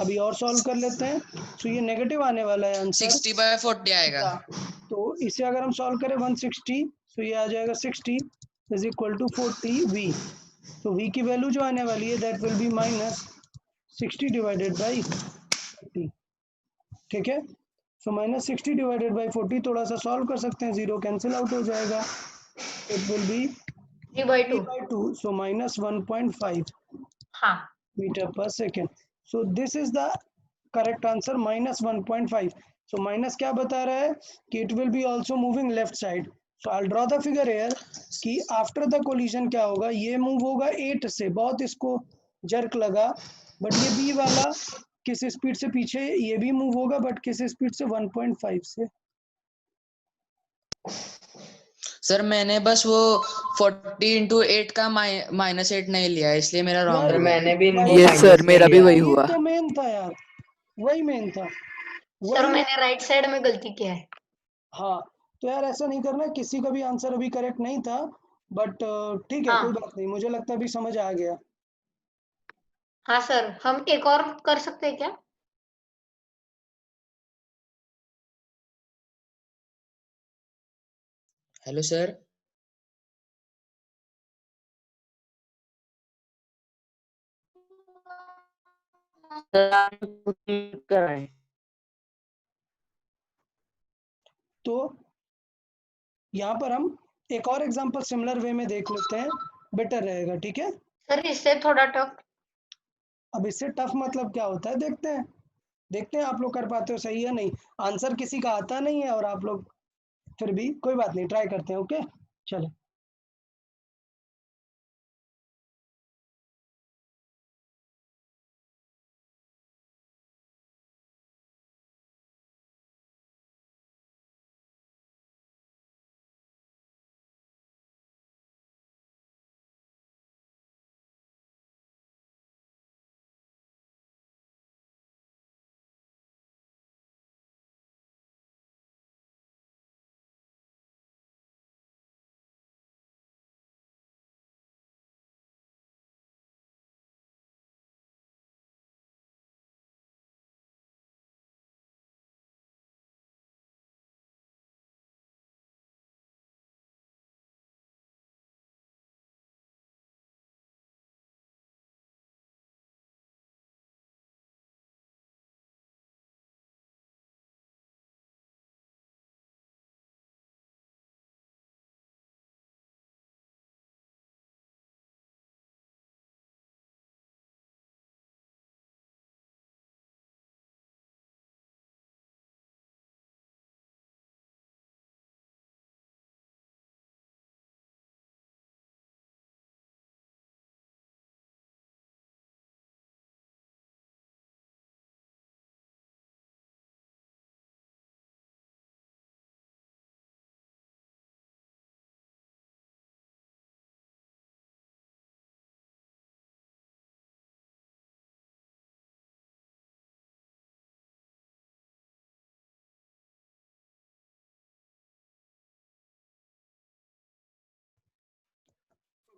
अभी और सॉल्व कर लेते हैं. सो ये नेगेटिव आने वाला है आंसर, 60/40 आएगा. तो इसे अगर हम सॉल्व करें 160, तो ये आ जाएगा 60 इज इक्वल टू 40v. तो v की वैल्यू जो आने वाली है that will be -60 divided by 40. ठीक है. सो -60 डिवाइडेड बाई 40 थोड़ा सा सॉल्व कर सकते हैं, 0 कैंसिल आउट हो जाएगा, इट विल बी 3/2. सो -1.5 हाँ metre per second. So this is the correct answer, -1.5. So minus क्या बता रहा है कि it will be also moving left side. So I draw the figure air कि आफ्टर द कोलिजन क्या होगा, ये मूव होगा 8 से, बहुत इसको जर्क लगा, बट ये बी वाला किस स्पीड से पीछे, ये भी मूव होगा बट किस स्पीड से, 1.5 से. सर मैंने बस वो 40 इंटू 8 का -8 नहीं लिया है, इसलिए मेरा रॉन्ग यार, हो गया. मैंने भी यार, यस सर, मेरा भी वही ये हुआ. तो मेन था यार, वही मेन था. सर वही मैंने राइट साइड में गलती किया है। हाँ, तो यार ऐसा नहीं करना, किसी का भी आंसर अभी करेक्ट नहीं था, बट ठीक है, कोई हाँ बात नहीं, मुझे लगता है अभी समझ आ गया। हाँ सर, हम एक और कर सकते हैं क्या? Hello sir. सर आपने कुछ कराए। तो यहाँ पर हम एक और एग्जांपल सिमिलर वे में देख लेते हैं, बेटर रहेगा, ठीक है। सर इससे थोड़ा टफ। अब इससे टफ मतलब क्या होता है, देखते हैं, देखते हैं आप लोग कर पाते हो सही या नहीं। आंसर किसी का आता नहीं है और आप लोग, फिर भी कोई बात नहीं, ट्राई करते हैं, ओके। चलो,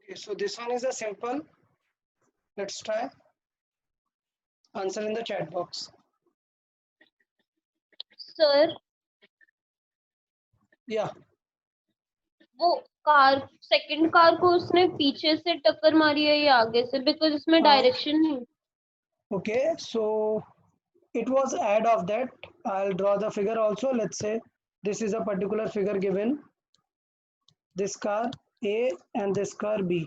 okay, so this one is a simple, let's try, answer in the chat box. Sir Yeah, वो कार सेकंड कार को उसने पीछे से टक्कर मारी है या आगे से, बिकॉज इसमें डायरेक्शन नहीं। okay, so it was add of that. I'll draw the figure also. Let's say this is a particular figure given, this car A and this car B.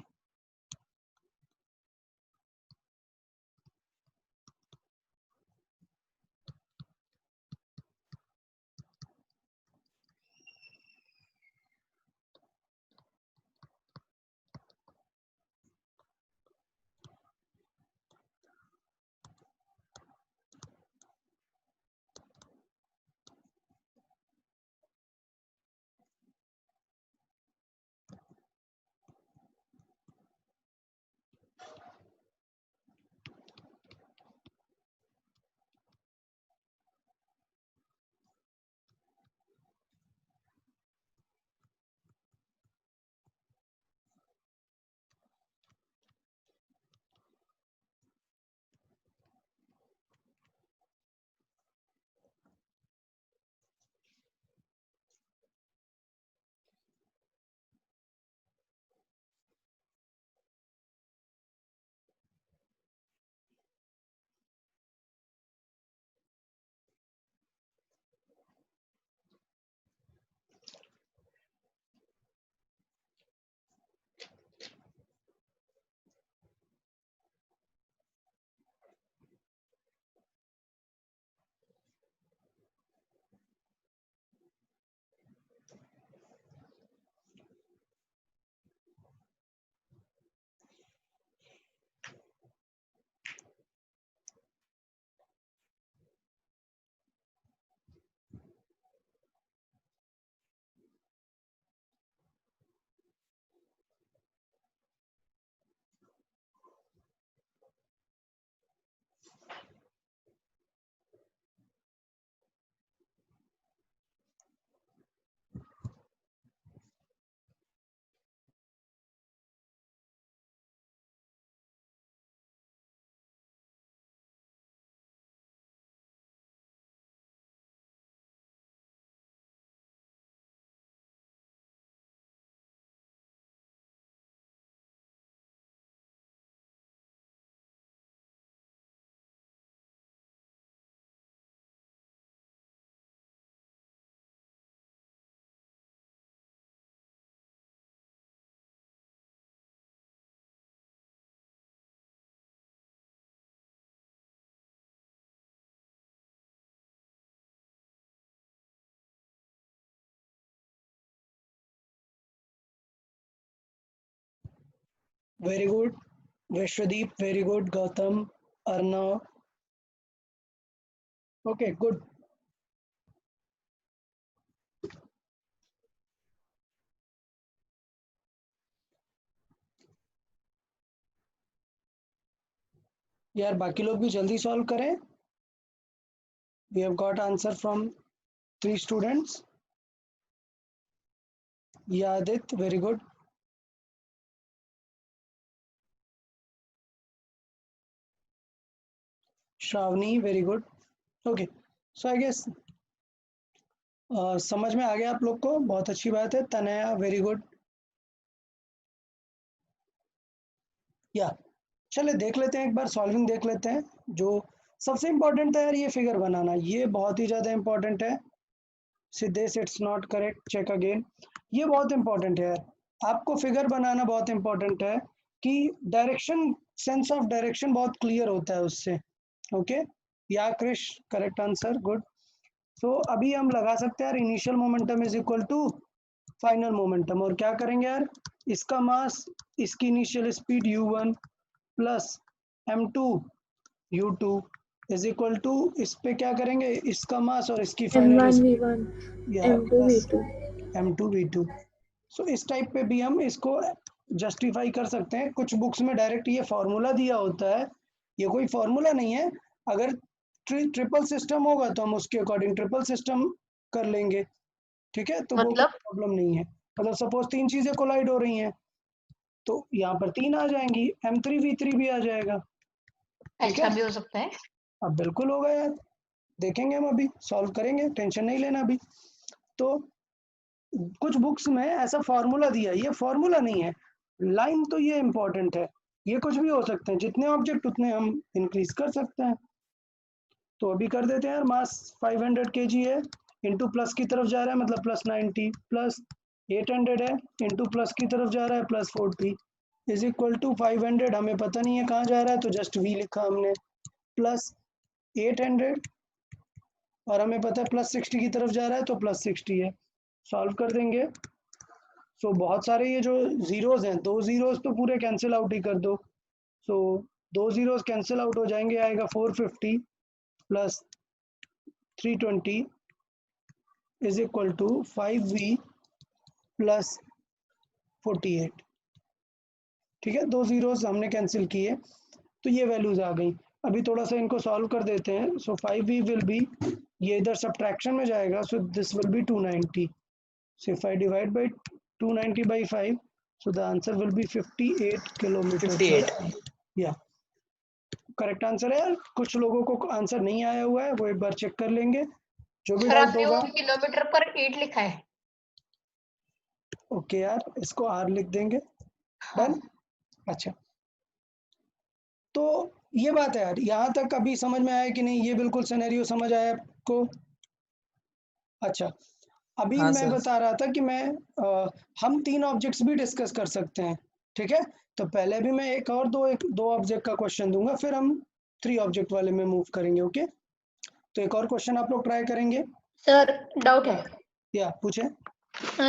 Very good. Vishwadeep, very good. Gautam, Arnav. Okay, good. यार बाकी लोग भी जल्दी सॉल्व करें. We have got answer from 3 students. Yadit, very good. Shravani, very good. Okay, so I guess समझ में आ गया आप लोग को, बहुत अच्छी बात है. Tanaya, very good. या चले देख लेते हैं, एक बार सॉल्विंग देख लेते हैं. जो सबसे इम्पोर्टेंट है यार, ये फिगर बनाना, ये बहुत ही ज़्यादा इम्पोर्टेंट है. Siddhesh, it's not correct, check again. ये बहुत इम्पोर्टेंट है यार, आपको फिगर बनाना बहुत इम्पोर्टेंट है कि डायरेक्शन, सेंस ऑफ डायरेक्शन बहुत क्लियर होता है उससे. ओके, या क्रिश, करेक्ट आंसर, गुड. तो अभी हम लगा सकते हैं यार, initial momentum is equal to final momentum. और क्या करेंगे यार, इसका मास, इसकी initial speed u1 plus m2 u2 is equal to, इस पे क्या करेंगे, इसका मास और इसकी फाइनल M1 स्पीड, V1 या M2 plus V2. m2 v2. सो इस टाइप पे भी हम इसको जस्टिफाई कर सकते हैं. कुछ बुक्स में डायरेक्ट ये फॉर्मूला दिया होता है, ये कोई फॉर्मूला नहीं है. अगर ट्रिपल सिस्टम होगा तो हम उसके अकॉर्डिंग ट्रिपल सिस्टम कर लेंगे. ठीक है, तो वो कोई मतलब प्रॉब्लम नहीं है. मतलब सपोज 3 चीजें कोलाइड हो रही हैं, तो यहाँ पर 3 आ जाएंगी, m3v3 भी आ जाएगा. ठीक ऐसा है, भी हो सकता है. अब बिल्कुल होगा यार, देखेंगे हम, अभी सॉल्व करेंगे, टेंशन नहीं लेना अभी. तो कुछ बुक्स में ऐसा फॉर्मूला दिया है, ये फॉर्मूला नहीं है, लाइन. तो ये इंपॉर्टेंट है, ये कुछ भी हो सकते हैं, जितने ऑब्जेक्ट उतने हम इंक्रीज कर सकते हैं. तो अभी कर देते हैं यार. मास 500 kg है, इंटू प्लस की तरफ जा रहा है मतलब प्लस 90, प्लस 800 है, इंटू प्लस की तरफ जा रहा है प्लस 40, इज इक्वल टू 500. हमें पता नहीं है कहाँ जा रहा है, तो जस्ट v लिखा हमने, प्लस 800, और हमें पता है प्लस 60 की तरफ जा रहा है तो प्लस 60 है. सॉल्व कर देंगे. सो बहुत सारे ये जो जीरोज हैं, 2 जीरोज तो पूरे कैंसिल आउट ही कर दो. सो 2 जीरोज कैंसिल आउट हो जाएंगे, आएगा 450 plus 320 is equal to 5v plus 48. ठीक है, 2 जीरोज हमने कैंसिल किए, तो ये वैल्यूज आ गई. अभी थोड़ा सा इनको सॉल्व कर देते हैं. सो 5v विल बी, ये इधर सब्ट्रैक्शन में जाएगा, सो this will B 290. So if I divide by 290 by 5, so the answer will be 58 kilometers. 58. Yeah, correct answer है यार. कुछ लोगों को आंसर नहीं आया हुआ है, वो एक बार चेक कर लेंगे, जो भी सर डाउट आपने होगा. वो किलोमीटर पर 8 लिखा है. ओके यार, इसको आर लिख देंगे. हाँ. डन. अच्छा, तो ये बात है यार, यहाँ तक अभी समझ में आया कि नहीं, ये बिल्कुल सिनेरियो समझ आया आपको. अच्छा, अभी हाँ मैं सर. बता रहा था कि हम 3 ऑब्जेक्ट्स भी डिस्कस कर सकते हैं. ठीक है, तो पहले भी मैं एक दो ऑब्जेक्ट का क्वेश्चन दूंगा, फिर हम 3 ऑब्जेक्ट वाले में मूव करेंगे. ओके, तो एक और क्वेश्चन आप लोग ट्राई करेंगे. सर डाउट है. या पूछे.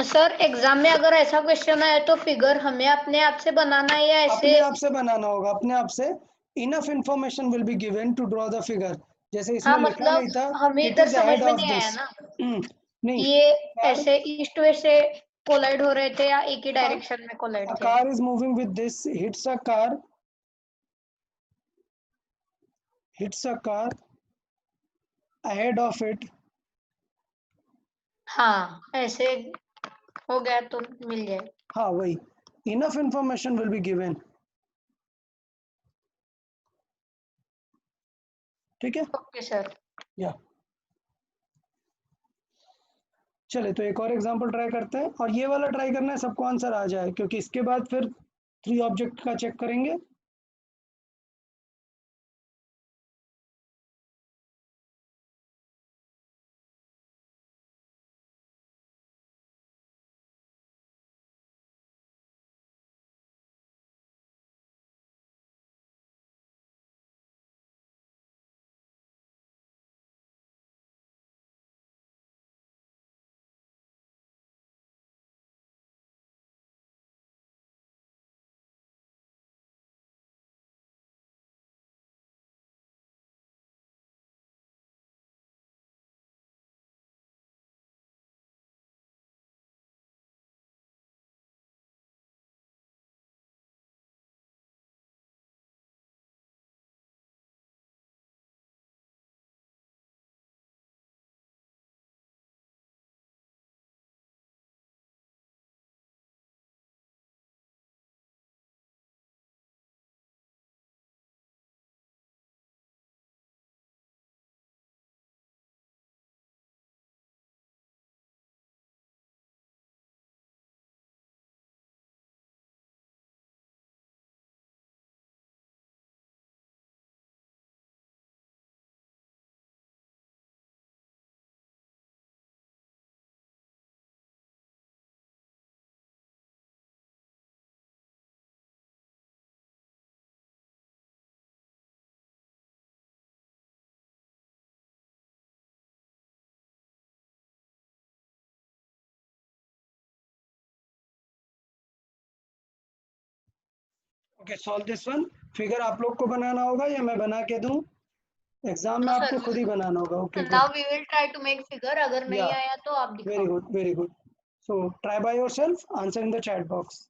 सर एग्जाम में अगर ऐसा क्वेश्चन आए तो फिगर हमें अपने आप से बनाना है या अपने ऐसे? आप से बनाना होगा, अपने आप से. Enough information will be given to draw the figure. जैसे इसमें हाँ लिखा नहीं मतलब था, हमें इट इधर इज समझ अहेड में ऑफ नहीं आया दिस. ना नहीं, कि ये कार, ऐसे ईस्ट वेस्ट से कोलाइड हो रहे थे या एक ही डायरेक्शन में कोलाइड a थे. car is moving with this, hits a car ahead of it. हाँ ऐसे हो गया तो मिल जाए. हाँ वही, enough information will be given. ठीक है. Okay sir. या चले, तो एक और एग्जांपल ट्राई करते हैं, और ये वाला ट्राई करना है सबको आंसर आ जाए, क्योंकि इसके बाद फिर 3 ऑब्जेक्ट का चेक करेंगे. Okay, solve this one. Figure आप लोग को बनाना होगा या मैं बना के दूं? एग्जाम में No, आपको sir. खुद ही बनाना होगा। Okay, Now we will try to make figure. अगर नहीं Yeah. आया तो आप वेरी दिखाओ. Good, very good. So try by yourself, answer in the chat box.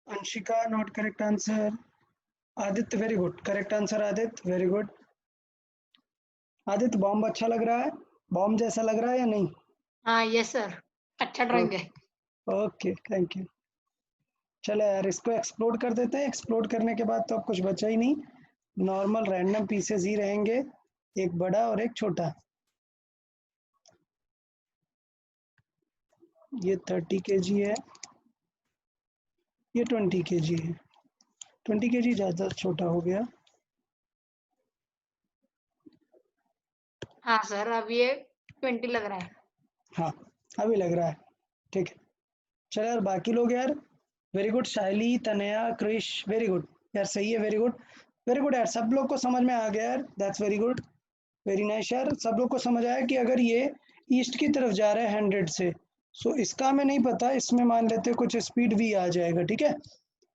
Anshika not correct answer. Aditya very good, correct answer Aditya, very good. Aditya bomb अच्छा लग रहा है? बॉम्ब जैसा लग रहा है या नहीं? हाँ, yes sir. अच्छा ड्राइंग है. Okay, thank you. चलो यार, इसको एक्सप्लोड कर देते हैं। एक्सप्लोड करने के बाद तो अब कुछ बचा ही नहीं, नॉर्मल रैंडम पीसेस ही रहेंगे, एक बड़ा और एक छोटा। ये 30 kg है, ये 20 kg है। 20 kg ज़्यादा छोटा हो गया। हाँ सर, अब ये 20 लग रहा है. हाँ, अभी लग रहा है, ठीक है। चलो यार, बाकी लोग यार, very good. शाइली, Tanaya, Krrish, very good यार, सही है, वेरी गुड, वेरी गुड यार। सब लोग को समझ में आ गया यार, that's very good, very nice यार। सब लोग को समझ आया कि अगर ये ईस्ट की तरफ जा रहा है 100 से, सो इसका हमें नहीं पता, इसमें मान लेते हैं कुछ स्पीड v आ जाएगा, ठीक है,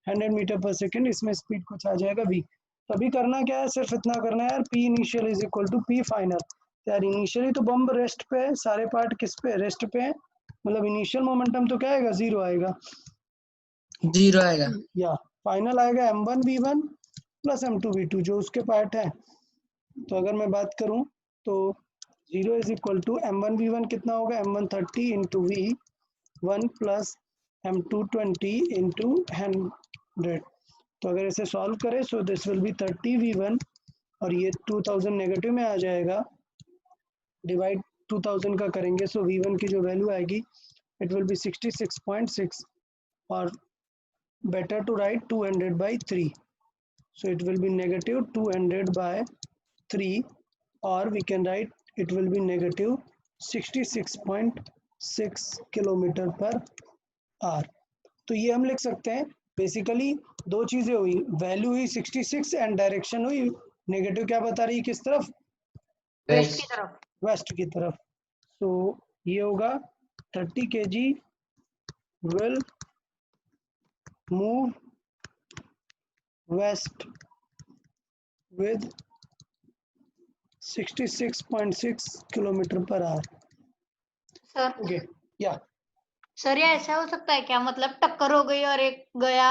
100 मीटर पर सेकेंड, इसमें स्पीड कुछ आ जाएगा v। तो अभी करना क्या है, सिर्फ इतना करना है यार, p initial is equal to p final. यार इनिशियली तो बम्ब रेस्ट पे है, सारे पार्ट किस पे, रेस्ट पे है, मतलब इनिशियल मोमेंटम तो क्या आएगा, 0 आएगा, 0 आएगा। या फाइनल आएगा m1v1 प्लस m2v2 जो उसके पार्ट है। तो अगर मैं बात करूं तो 0 इज इक्वल टू m1v1 कितना होगा, m130 into v1 plus m220 into 100। तो अगर इसे सॉल्व करें, सो दिस विल बी 30v1 और ये 2000 नेगेटिव में आ जाएगा, डिवाइड 2000 का करेंगे, सो v1 की जो वैल्यू आएगी इट विल बी 66.6, और better to write 200 by 3, so it will be negative 200 by 3, or we can write it will be negative 66.6 kilometre per hour. तो ये हम लिख सकते हैं, बेसिकली दो चीजें हुई, वैल्यू हुई 66 एंड डायरेक्शन हुई नेगेटिव, क्या बता रही है, किस तरफ, वेस्ट की तरफ. वेस्ट की तरफ। तो ये होगा 30 kg will move west with 66.6 kilometre per hour. Sir, okay, या सर ये ऐसा हो सकता है क्या, मतलब टक्कर हो गई और एक गया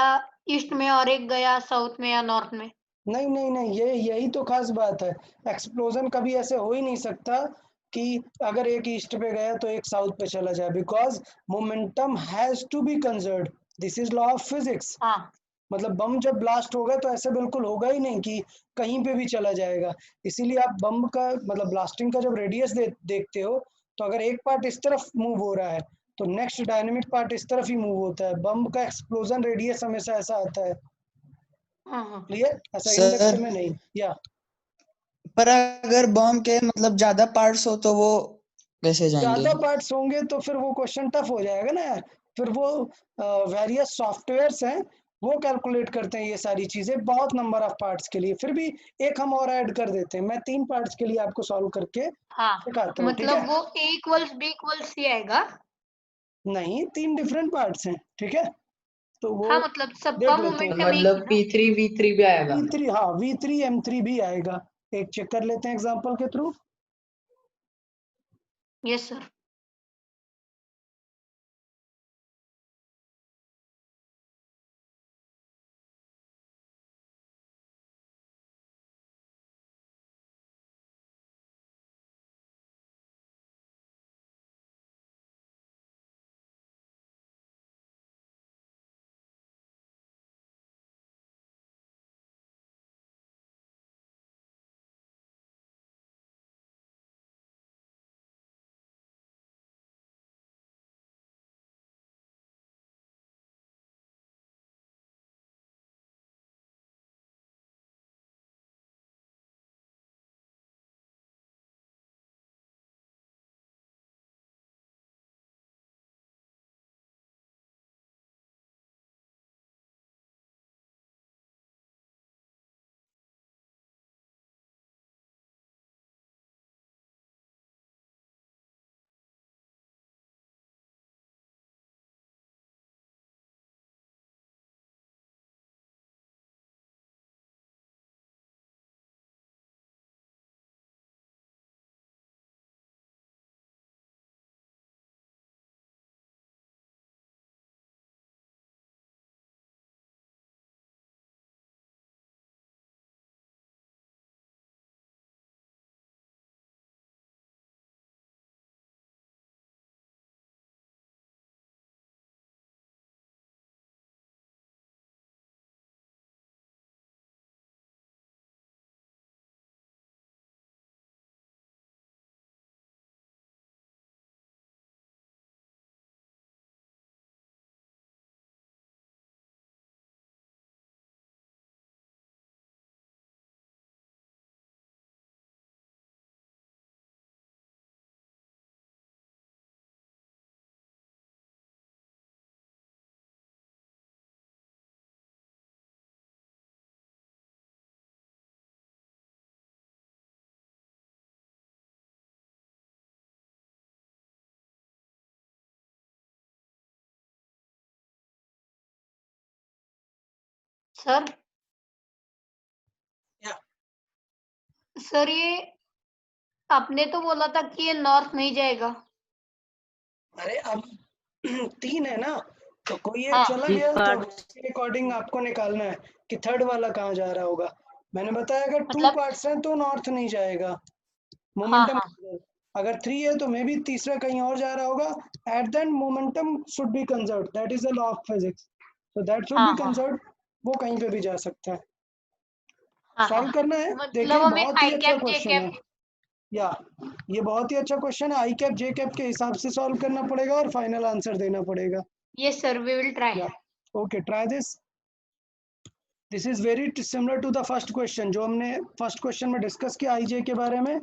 ईस्ट में और एक गया साउथ में या नॉर्थ में? नहीं नहीं नहीं, ये यही तो खास बात है। एक्सप्लोजन कभी ऐसे हो ही नहीं सकता कि अगर एक ईस्ट पे गया तो एक साउथ पे चला जाए, because momentum has to be conserved. This is law of physics. हाँ। मतलब बम जब ब्लास्ट होगा तो ऐसे बिल्कुल होगा ही नहीं कि कहीं पे भी चला जाएगा। इसीलिए आप बम का मतलब ब्लास्टिंग का जब रेडियस देखते हो, तो अगर एक पार्ट इस तरफ मूव हो रहा है तो नेक्स्ट डायनेमिक पार्ट इस तरफ ही मूव होता है। बम का एक्सप्लोजन रेडियस हमेशा ऐसा आता है। हाँ। क्लियर? ऐसा इंडक्टर सर में नहीं। या पर अगर बॉम्ब के मतलब ज्यादा पार्ट्स हो तो वो कैसे जाएंगे? ज्यादा पार्ट्स होंगे तो फिर वो क्वेश्चन टफ हो जाएगा ना यार। फिर वो वेरियस सॉफ्टवेयर्स हैं, वो कैलकुलेट करते हैं ये सारी चीजें बहुत नंबर ऑफ पार्ट्स के लिए। फिर भी एक हम और ऐड कर देते हैं, मैं 3 पार्ट्स के लिए आपको सॉल्व करके हाँ, सिखाता हूँ, ठीक है? मतलब वो A equals B equals C आएगा। नहीं, 3 डिफरेंट पार्ट्स हैं, ठीक है? तो वो हाँ, मतलब सबका देख लेते हैं। मोमेंटम एक ही मतलब ना। P3 V3 भी आएगा। V3, हाँ V3 M3 भी आएगा। एक चेक कर लेते हैं एग्जांपल के थ्रू। Yes sir. सर या सर ये आपने तो बोला था कि ये नॉर्थ नहीं जाएगा। अरे अब 3 है ना, तो कोई एक हाँ। चला किस गया तो पार्ट? उसके अकॉर्डिंग आपको निकालना है कि थर्ड वाला कहाँ जा रहा होगा। मैंने बताया अगर 2 मतलब पार्ट्स हैं तो नॉर्थ नहीं जाएगा, हाँ मोमेंटम। हाँ अगर 3 है तो मे बी तीसरा कहीं और जा रहा होगा। At the end momentum should be conserved, that is the law of physics, so that should हाँ बी हाँ कंजर्व्ड। वो कहीं पे भी जा सकता है। हाँ हाँ। सॉल्व करना है। मतलब देखिए हमें बहुत ही आई अच्छा कैप जे क्वेश्चन है। कैप। या ये बहुत ही अच्छा क्वेश्चन है। आई कैप जे कैप के हिसाब से सॉल्व करना पड़ेगा और फाइनल आंसर देना पड़ेगा। Yes sir, we will try. Yeah okay, try this. This is very similar to the first question जो हमने फर्स्ट क्वेश्चन में डिस्कस किया आईजे के बारे में।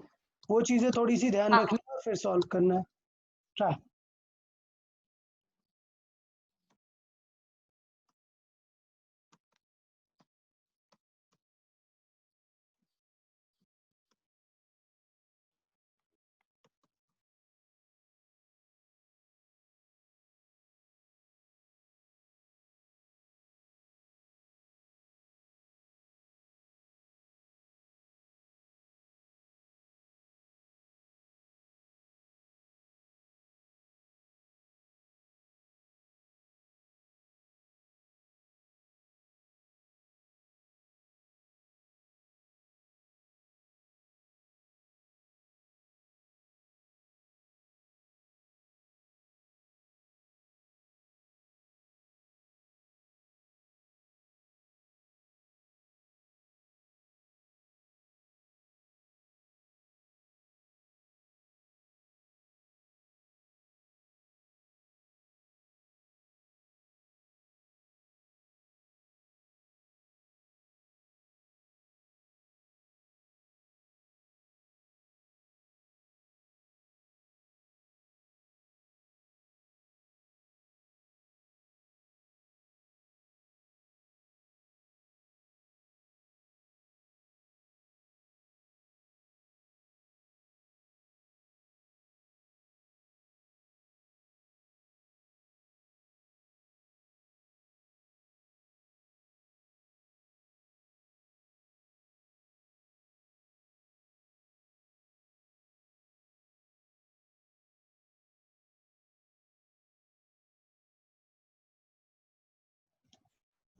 वो चीज़ें थोड़ी सी ध्यान हाँ। रखनी है और फिर सॉल्व करना है। ट्राई।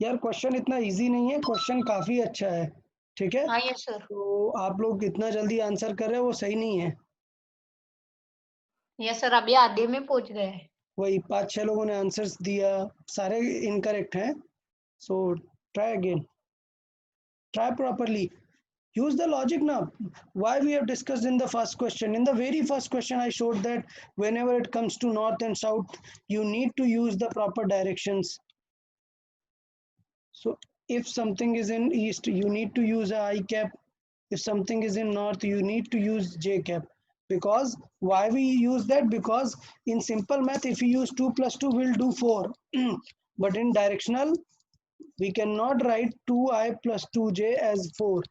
यार क्वेश्चन इतना इजी नहीं है, क्वेश्चन काफी अच्छा है, ठीक है। हाँ यस सर। तो आप लोग इतना जल्दी आंसर कर रहे हो वो सही नहीं है। यस सर, अभी आधे में पहुंच गए हैं। वही 5-6 लोगों ने आंसर्स दिया, सारे इनकरेक्ट हैं। So try again, try properly, use the logic now. Why we have discussed in the first question, in the very first question I showed that whenever it comes to north and south you need to use the proper directions. So if something is in east you need to use a I cap, if something is in north you need to use J cap. Because why we use that? Because in simple math if we use 2 plus 2 will do 4 but in directional we cannot write 2I plus 2J as 4.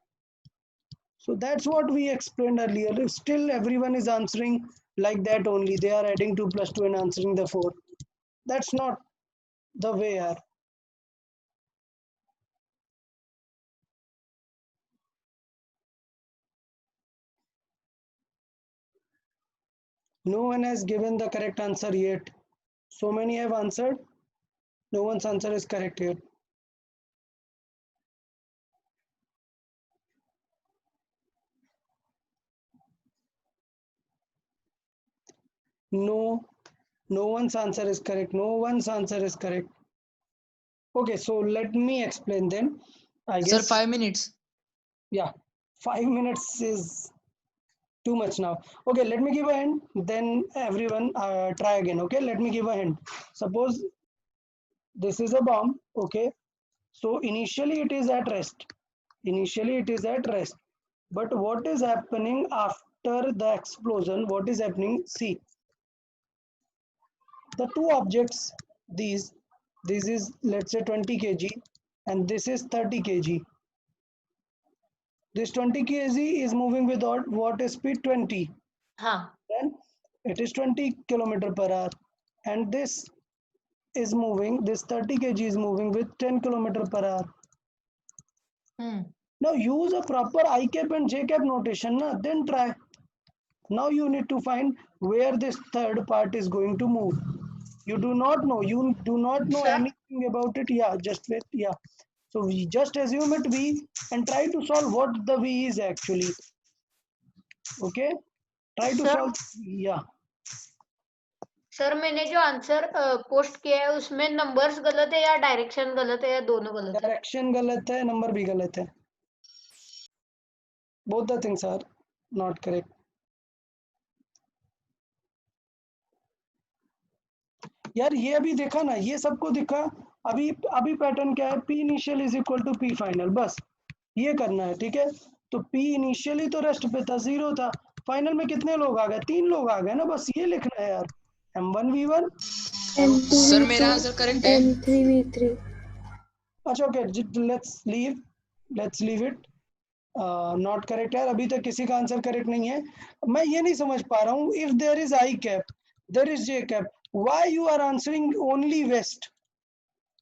So that's what we explained earlier. Still everyone is answering like that only. They are adding 2 plus 2 and answering the 4. That's not the way. Yaar. No one has given the correct answer yet. So many have answered. No one's answer is correct yet. No, no one's answer is correct. No one's answer is correct. Okay, so let me explain then. I Sir, guess 5 minutes. yeah, 5 minutes is too much now. Okay, let me give a hint. Then everyone try again. Okay, let me give a hint. Suppose this is a bomb. Okay, so initially it is at rest. Initially it is at rest. But what is happening after the explosion? What is happening? See, the two objects, these, this is let's say 20 kg and this is 30 kg. This 20 kg is moving with what speed? 20. हाँ Then it is 20 kilometer per hour. And this is moving, this 30 kg is moving with 10 kilometer per hour. Now use a proper I cap and J cap notation, na? Then try. Now you need to find where this third part is going to move. You do not know. You do not know Sir? anything about it. Yeah, just wait. Yeah. So we just assume it V and try to solve what the V is actually. Okay. Try to Sir? solve. Yeah. Sir मैंने जो आंसर पोस्ट किया है उसमें नंबर्स गलत है या डायरेक्शन गलत है या दोनों गलत है? डायरेक्शन गलत है, नंबर भी गलत है. Both the things are not correct. यार ये अभी देखा ना, ये सबको दिखा. अभी अभी पैटर्न क्या है? P initial is equal to P final. बस ये करना है, ठीक है. तो P इनिशियली तो रेस्ट पे था, 0 था. फाइनल में कितने लोग आ गए? 3 लोग आ गए ना. बस ये लिखना है यार. M1V1 Sir, मेरा आंसर करेक्ट है. M3V3. अच्छा okay, let's leave it. Not correct यार. अभी तक किसी का आंसर करेक्ट नहीं है. मैं ये नहीं समझ पा रहा हूँ. If there is i cap, there is j cap, why you are answering only west?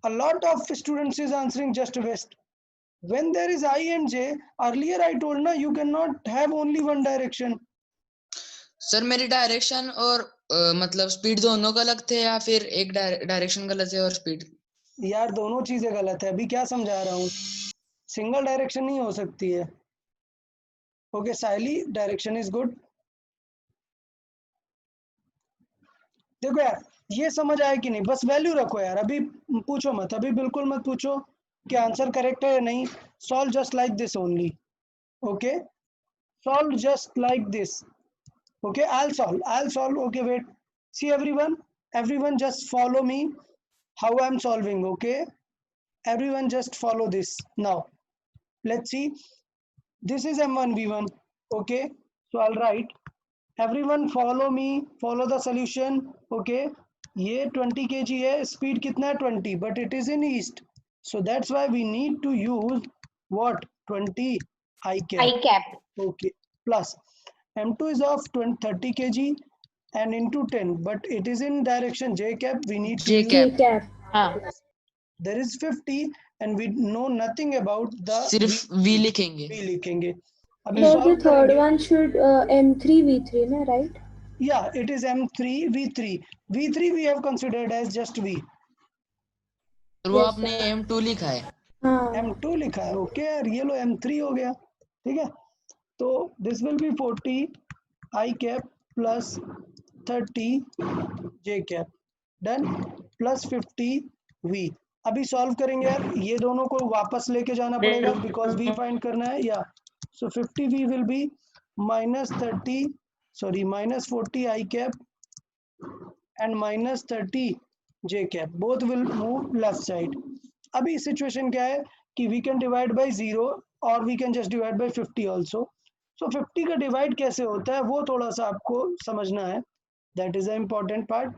A lot of students is answering just west. When there is I and J, earlier I told na, you cannot have only one direction. Sir मेरी डायरेक्शन और मतलब स्पीड दोनों गलत थे या फिर एक डायरेक्शन गलत है और स्पीड? यार दोनों चीजें गलत है. अभी क्या समझा रहा हूँ? सिंगल डायरेक्शन नहीं हो सकती है. Okay Saili, direction is good. देखो यार, ये समझ आया कि नहीं? बस वैल्यू रखो यार. अभी पूछो मत, अभी बिल्कुल मत पूछो कि आंसर करेक्ट है या नहीं. Solve just like this only. Okay, solve just like this. Okay, I'll solve. Okay, wait. See everyone just follow me how I'm solving. Okay, everyone just follow this. Now let's see. This is M1V1. Okay, so I'll write. Everyone follow me, follow the solution. Okay, ये 20 kg है. Speed कितना है? 20, but it is in east, so that's why we need to use what? 20 I cap. I cap. Okay, plus M2 is of 30 kg and into 10, but it is in direction J cap. We need to J use, cap. J cap. हाँ there is 50 and we know nothing about the सिर्फ V लिखेंगे. V लिखेंगे. अभी So the solve third करेंगे. one should M3V3, na, right? Yeah, it is M3 V3. V3 we have considered as just V. तो वो Yes, आपने sir. M2 लिखा है। हाँ M2 लिखा है, ओके यार, ये लो M3 हो गया, ठीक है। तो this will B 40 I cap plus 30 J cap, done, plus 50 V। अभी सॉल्व करेंगे यार, ये दोनों को वापस लेके जाना पड़ेगा बिकॉज V फाइंड करना है, या सो 50 V will be minus 40 I cap and minus 30 J cap, both will move left side. अभी सिचुएशन क्या है कि we can divide by 0 और we can just divide by 50 also. So 50 का डिवाइड कैसे होता है वो थोड़ा सा आपको समझना है, that is the important part.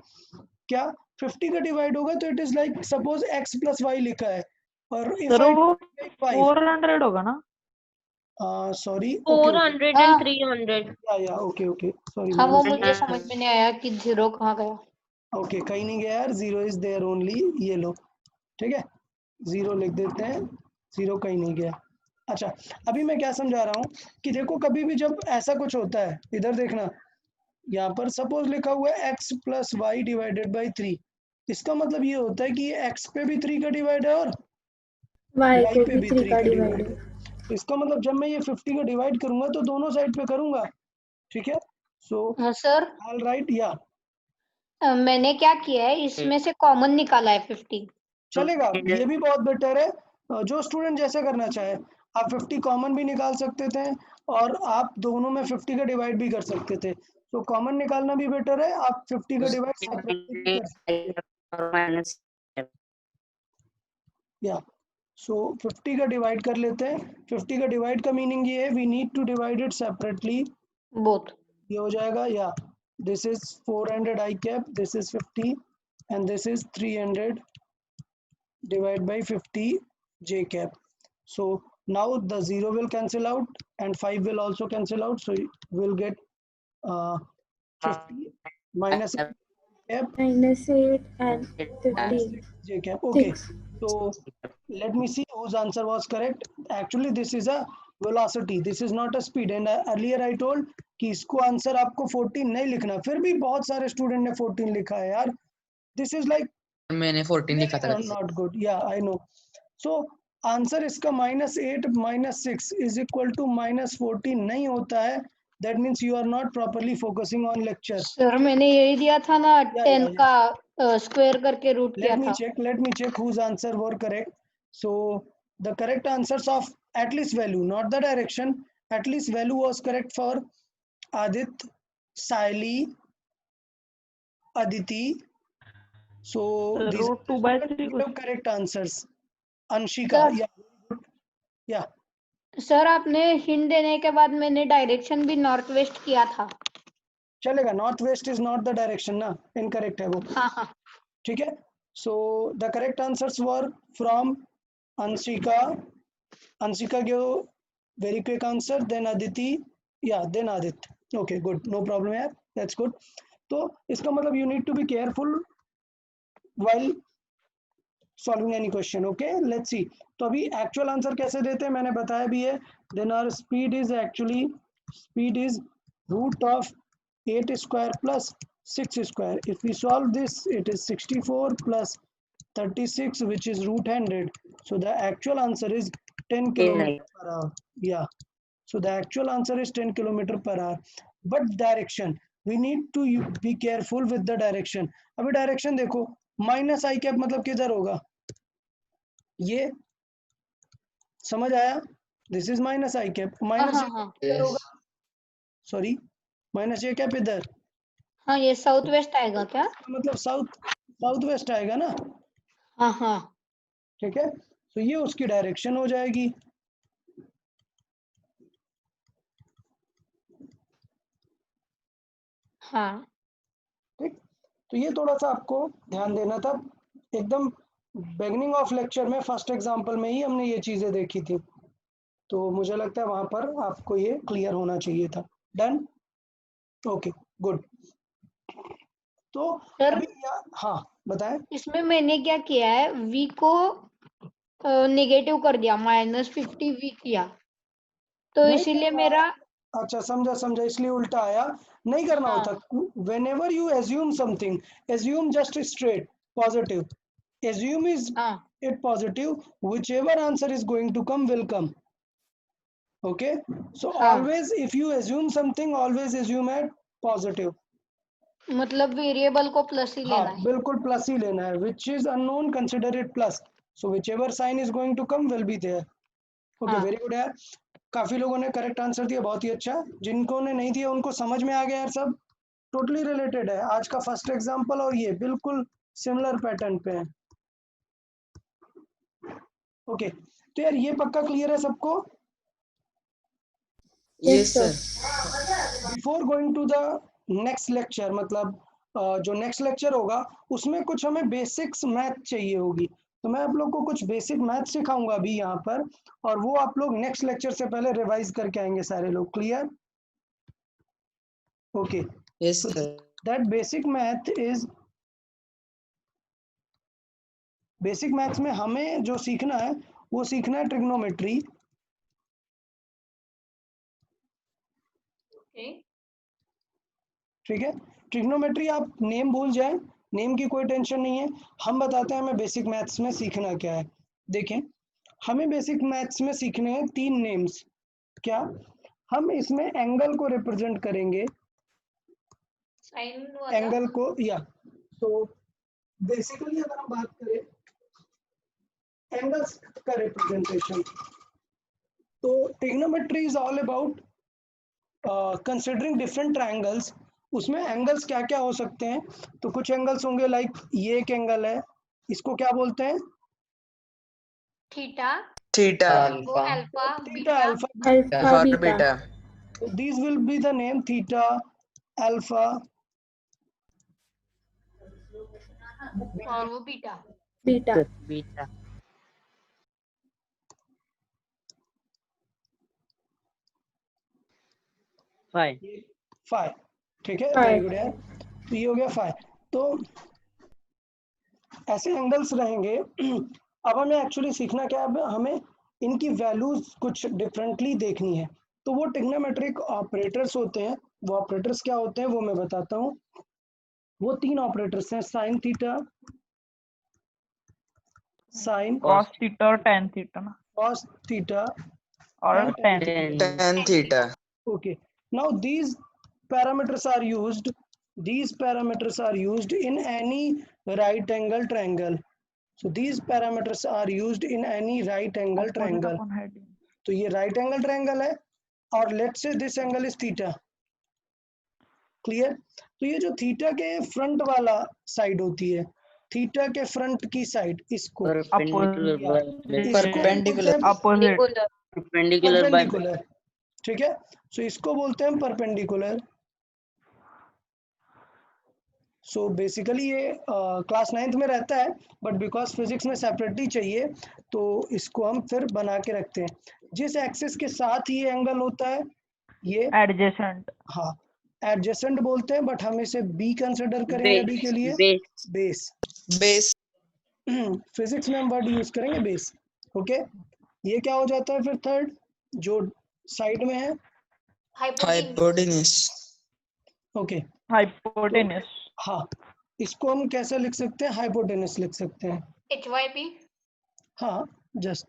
क्या 50 का डिवाइड होगा तो it is like suppose x plus y लिखा है और if सर I वो divide by 5, 400 होगा ना? sorry, okay, 400 हाँ। and 300. yeah, okay, sorry, हाँ, वो मैंने मुझे समझ में नहीं आया कि 0 कहाँ गया। ओके कहीं नहीं गया यार, 0 इज देयर ओनली, ये लो, ठीक है, 0 लिख देते हैं, 0 कहीं नहीं गया। अच्छा, अभी मैं क्या समझा रहा हूँ कि देखो कभी भी जब ऐसा कुछ होता है, इधर देखना, यहाँ पर सपोज लिखा हुआ है x plus y divided by 3, इसका मतलब ये होता है कि ये x पे भी 3 का डिवाइड है और y y पे पे भी भी 3 3 का का डिवाइड डिवाइड है. है। इसका मतलब जब मैं ये 50 का डिवाइड करूंगा तो दोनों साइड पे करूंगा, ठीक है। सो हाँ सर, ऑल राइट, या मैंने क्या किया है, इसमें से कॉमन निकाला है 50। चलेगा, ये भी बहुत बेटर है। जो स्टूडेंट जैसे करना चाहे, आप 50 कॉमन भी निकाल सकते थे और आप दोनों में 50 का डिवाइड भी कर सकते थे। तो कॉमन निकालना भी बेटर है, आप 50 का डिवाइड सेपरेटली भी कर सकते हैं, या सो 50 का डिवाइड कर लेते हैं। 50 का डिवाइड का मीनिंग ये है we need to divide it separately, both. ये हो जाएगा, या this is 400 I cap, this is 50 and this is 300 divide by 50 J cap. So now the 0 will cancel out and 5 will also cancel out. So we'll get 50 minus cap -8 and minus 50. 6 J cap. Okay. 6. So let me see whose answer was correct. Actually this is a velocity. This is not a speed. And earlier I told कि इसको आंसर आपको 14 नहीं लिखना, फिर भी बहुत सारे स्टूडेंट ने 14 लिखा है यार. This is like मैंने 14 लिखा था वैसे। not good. Yeah, I know. So answer इसका -8 -6 इज इक्वल टू -14 नहीं होता है, that means you are not properly focusing on lecture. Sir मैंने यही दिया था ना, Yeah, 10 yeah. का स्क्वायर करके रूट किया था। let me check whose answer were correct. So the correct answers of at least value, not the direction, at least value was correct for Adit, Saili, Aditi. So these root 2/3 are correct answers. Anshika, Sir. yeah, yeah. Sir आपने हिंट देने के बाद मैंने डायरेक्शन भी नॉर्थ वेस्ट किया था। चलेगा, north west is not the direction ना, इनकरेक्ट है वो, हाँ हाँ, ठीक है। So the correct answers were from Anshika, Anshika give very quick answer, then Aditi, या then Aditya. Okay good, no problem यार, दैट्स गुड। तो इसका मतलब you need to be careful while solving any question, okay. Let's see, तो अभी एक्चुअल आंसर कैसे देते हैं मैंने बताया भी है। Then our speed is actually, speed is root of 8 square plus 6 square. If we solve this, it is 64 plus 36, which is root 100. So the actual answer is 10 kilometer per hour. Yeah. So the actual answer is 10 kilometer per hour. But direction, we need to be careful with the direction. अभी direction देखो, minus I cap मतलब किधर होगा, ये समझ आया? This is minus I cap, minus हाँ, हाँ, किधर होगा, सॉरी माइनस ये कैप इधर, हाँ, ये साउथ वेस्ट आएगा क्या? मतलब साउथ वेस्ट आएगा ना, हाँ हाँ, ठीक है। तो ये उसकी डायरेक्शन हो जाएगी। हाँ ठीक, तो ये थोड़ा सा आपको ध्यान देना था, एकदम बिगनिंग ऑफ लेक्चर में फर्स्ट एग्जांपल में ही हमने ये चीजें देखी थी, तो मुझे लगता है वहां पर आपको ये क्लियर होना चाहिए था। Done, okay good. तो सर, अभी हाँ बताएं। इसमें मैंने क्या किया है, v को नेगेटिव कर दिया, -50 v किया, तो नहीं इसीलिए करना, मेरा, अच्छा समझा, इसलिए उल्टा आया, नहीं करना हाँ, होता। whenever you assume something, assume just straight positive, assume is हाँ it positive, whichever answer is going to come will come. Okay, so हाँ always if you assume something, always assume at positive. मतलब वेरिएबल को प्लस ही हाँ लेना है. बिल्कुल प्लस ही लेना है. which is unknown, consider it plus. So whichever sign is going to come will be there. Okay, हाँ. very good यार. काफी लोगों ने करेक्ट आंसर दिया, बहुत ही अच्छा. जिनको ने नहीं दिया उनको समझ में आ गया यार. सब टोटली रिलेटेड है. आज का फर्स्ट एग्जांपल और ये बिल्कुल सिमिलर पैटर्न पे है. ओके, तो यार ये पक्का क्लियर है सबको. Yes sir. Sir. Before going to the next lecture, मतलब जो नेक्स्ट लेक्चर होगा उसमें कुछ हमें बेसिक्स मैथ चाहिए होगी. तो मैं आप लोग को कुछ बेसिक मैथ सिखाऊंगा अभी यहाँ पर, और वो आप लोग नेक्स्ट लेक्चर से पहले रिवाइज करके आएंगे सारे लोग. Clear? Okay, yes sir. That basic maths में हमें जो सीखना है वो सीखना है ट्रिग्नोमेट्री. Okay. ठीक है, ट्रिग्नोमेट्री आप नेम भूल जाएं, नेम की कोई टेंशन नहीं है. हम बताते हैं हमें बेसिक मैथ्स में सीखना क्या है. देखें, हमें बेसिक मैथ्स में सीखने हैं 3 नेम्स. क्या? हम इसमें एंगल को रिप्रेजेंट करेंगे, साइन वाला. एंगल को. या तो बेसिकली अगर हम बात करें एंगल्स का रिप्रेजेंटेशन, तो trigonometry is all about considering different triangles. उसमें एंगल्स क्या क्या हो सकते हैं? तो कुछ एंगल्स होंगे लाइक ये एक एंगल है, इसको क्या बोलते हैं? थीटा. थीटा. वो alpha theta, beta. Alpha. Alpha, और beta. Beta. So these will be the name theta, alpha, और वो beta. Beta. Beta. Five. phi. ठीक है, Phi. वेरी गुड यार. तो ये हो गया phi. तो ऐसे एंगल्स रहेंगे. अब हमें एक्चुअली सीखना क्या है? हमें इनकी वैल्यूज कुछ डिफरेंटली देखनी है. तो वो ट्रिग्नोमेट्रिक ऑपरेटर्स होते हैं. वो ऑपरेटर्स क्या होते हैं वो मैं बताता हूँ. वो 3 ऑपरेटर्स हैं: sine theta, sine, cos theta और tan theta ना, कॉस थीटा और and tan. tan theta. Okay. Now these parameters are used. These parameters are used in any right angle triangle. So these parameters are used in any right angle Opposite triangle. upon heading. तो ये right angle triangle है और let's say this angle is theta. Clear? तो ये जो थीटा के फ्रंट वाला साइड होती है, थीटा के फ्रंट की साइड, इसको perpendicular Perpendicular. Opposite. Perpendicular by perpendicular. ठीक है, सो इसको बोलते हैं परपेंडिकुलर. सो बेसिकली ये क्लास 9th में रहता है, बट बिकॉज फिजिक्स में सेपरेटली चाहिए तो इसको हम फिर बना के रखते हैं. जिस एक्सिस के साथ ये एंगल होता है ये, Adjacent. हाँ, एडजेसेंट बोलते हैं, बट हम इसे बी कंसिडर करेंगे अभी के लिए. बेस. बेस. बेस. फिजिक्स में हम वर्ड यूज करेंगे बेस. ओके, ये क्या हो जाता है फिर? थर्ड जो साइड में है, हाइपोटेन्यूस. ओके. Hypotenuse. हाँ, इसको हम कैसे लिख सकते हैं? हाइपोटेनस लिख सकते हैं. HYP. हाँ, जस्ट,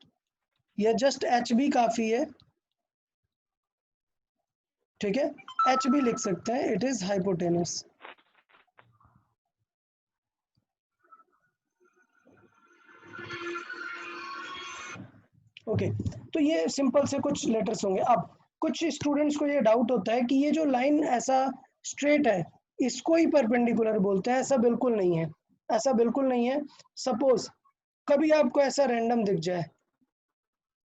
या जस्ट एच भी काफी है. ठीक है, एच भी लिख सकते हैं. It is hypotenuse. ओके, तो ये सिंपल से कुछ लेटर्स होंगे. अब कुछ स्टूडेंट्स को ये डाउट होता है कि ये जो लाइन ऐसा स्ट्रेट है इसको ही परपेंडिकुलर बोलते हैं. ऐसा बिल्कुल नहीं है. ऐसा बिल्कुल नहीं है. सपोज कभी आपको ऐसा रैंडम दिख जाए,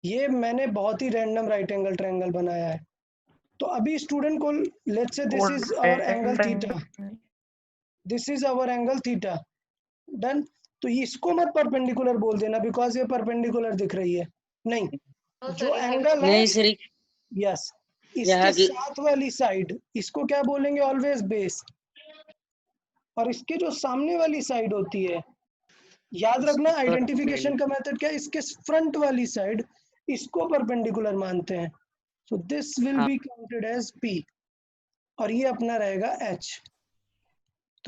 ये मैंने बहुत ही रैंडम राइट एंगल ट्रायंगल बनाया है, तो अभी स्टूडेंट को let's say this is hour angle theta, this is hour angle theta. Done. तो इसको मत परपेंडिकुलर बोल देना बिकॉज ये परपेंडिकुलर दिख रही है. नहीं, जो एंगल है, नहीं सर, यस, यहाँ इसके की साथ वाली साइड इसको क्या बोलेंगे? Always base. और इसके जो सामने वाली साइड होती है, याद रखना आइडेंटिफिकेशन का मेथड क्या है? इसके फ्रंट वाली साइड इसको परपेंडिकुलर मानते हैं. So this will be counted as p और ये अपना रहेगा एच.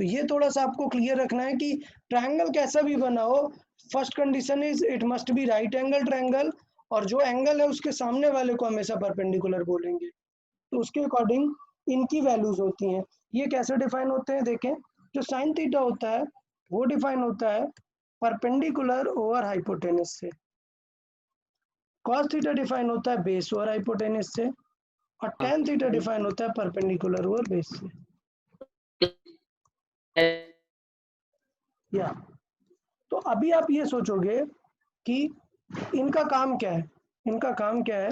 तो ये थोड़ा सा आपको क्लियर रखना है कि ट्रायंगल कैसा भी बना हो, first condition is it must be right angle triangle, और जो एंगल है उसके सामने वाले को हमेशा परपेंडिकुलर बोलेंगे। तो उसके अकॉर्डिंग इनकी वैल्यूज होती हैं। ये कैसे डिफाइन होते हैं देखें, जो साइन थीटा होता है वो डिफाइन होता है परपेंडिकुलर ओवर हाइपोटेनस से, कॉस थीटा डिफाइन होता है बेस ओवर हाइपोटेनस से, और tan थीटा डिफाइन होता है परपेंडिकुलर ओवर बेस से। या तो अभी आप ये सोचोगे कि इनका काम क्या है, इनका काम क्या है,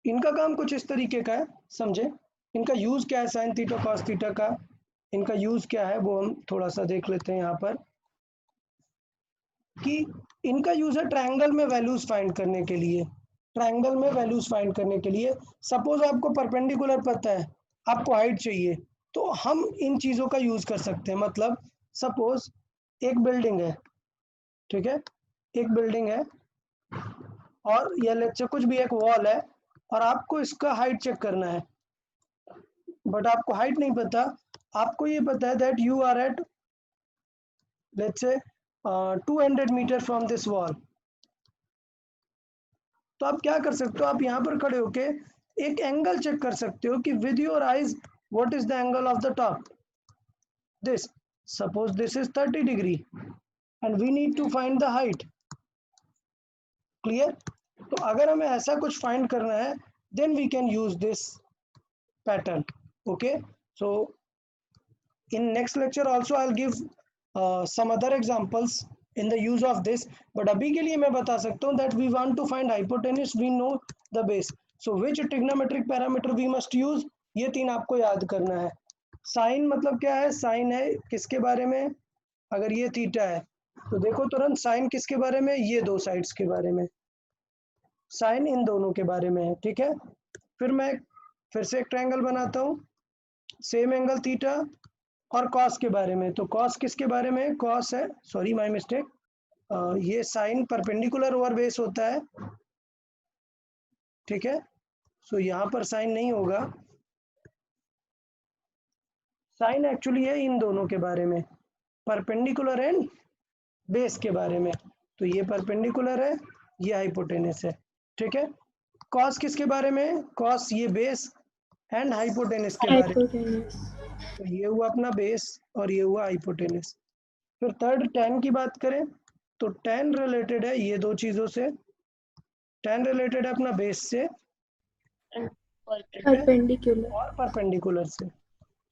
इनका काम कुछ इस तरीके का है, समझे। इनका यूज क्या है साइन थीटा कॉस थीटा का, इनका यूज क्या है वो हम थोड़ा सा देख लेते हैं यहाँ पर, कि इनका यूज है ट्रायंगल में वैल्यूज फाइंड करने के लिए। ट्रायंगल में वैल्यूज फाइंड करने के लिए सपोज आपको परपेंडिकुलर पता है, आपको हाइट चाहिए, तो हम इन चीज़ों का यूज कर सकते हैं। मतलब सपोज एक बिल्डिंग है, ठीक है, एक बिल्डिंग है और या लेट्स से कुछ भी एक वॉल है, और आपको इसका हाइट चेक करना है, बट आपको हाइट नहीं पता, आपको ये पता है that you are at let's say 200 metre from this wall. तो आप क्या कर सकते हो, आप यहाँ पर खड़े होके एक एंगल चेक कर सकते हो कि with your eyes what is the angle of the top, this suppose this is 30 degree and we need to find the height. Clear. तो अगर हमें ऐसा कुछ फाइंड करना है then we can use this pattern. Okay, so in next lecture also I will give some other examples in the use of this, but अभी के लिए मैं बता सकता हूँ that we want to find hypotenuse, we know the base, so which trigonometric parameter we must use, ये तीन आपको याद करना है। साइन मतलब क्या है, साइन है किसके बारे में, अगर ये थीटा है तो देखो तुरंत साइन किसके बारे में, ये दो साइड्स के बारे में, साइन इन दोनों के बारे में है, ठीक है। फिर मैं फिर से एक ट्रायंगल बनाता हूँ, सेम एंगल थीटा और कॉस के बारे में। तो कॉस किसके बारे में, कॉस है, सॉरी माय मिस्टेक, ये साइन परपेंडिकुलर ओवर बेस होता है, ठीक है। सो यहाँ पर साइन नहीं होगा, साइन एक्चुअली है इन दोनों के बारे में, परपेंडिकुलर एंड बेस के बारे में। तो ये परपेंडिकुलर है, ये हाइपोटेनस है, ठीक है। कॉस किसके बारे में, कॉस ये बेस एंड हाइपोटेनस के बारे में। Hypotenuse. तो ये हुआ अपना बेस और ये हुआ हाइपोटेनस। फिर थर्ड tan की बात करें तो tan रिलेटेड है ये दो चीजों से, tan रिलेटेड है अपना बेस से Perpendicular. और परपेंडिकुलर से।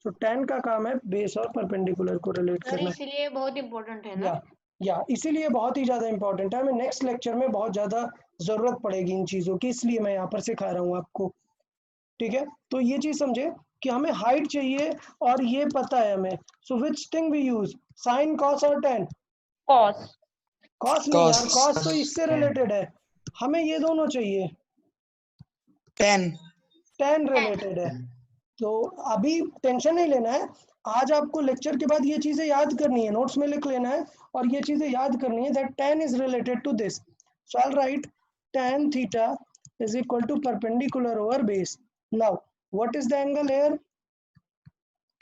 तो tan का काम है बेस और परपेंडिकुलर को रिलेट सर करना। इसीलिए बहुत इम्पोर्टेंट है ना। या इसीलिए बहुत ही ज्यादा इंपॉर्टेंट है, हमें नेक्स्ट लेक्चर में बहुत ज्यादा जरूरत पड़ेगी इन चीजों की, इसलिए मैं यहाँ पर सिखा रहा हूँ आपको, ठीक है। तो ये चीज समझे कि हमें हाइट चाहिए और ये पता है हमें, so which thing we use, sine cos और tan, कॉस कॉस नहीं यार, Cos. कॉस तो इससे रिलेटेड है, हमें ये दोनों चाहिए, tan रिलेटेड है। तो अभी टेंशन नहीं लेना है, आज आपको लेक्चर के बाद ये चीजें याद करनी है, नोट्स में लिख लेना है और ये चीजें याद करनी है that tan is related to this. So I will write tan theta is equal to perpendicular over base. Now what is the angle here,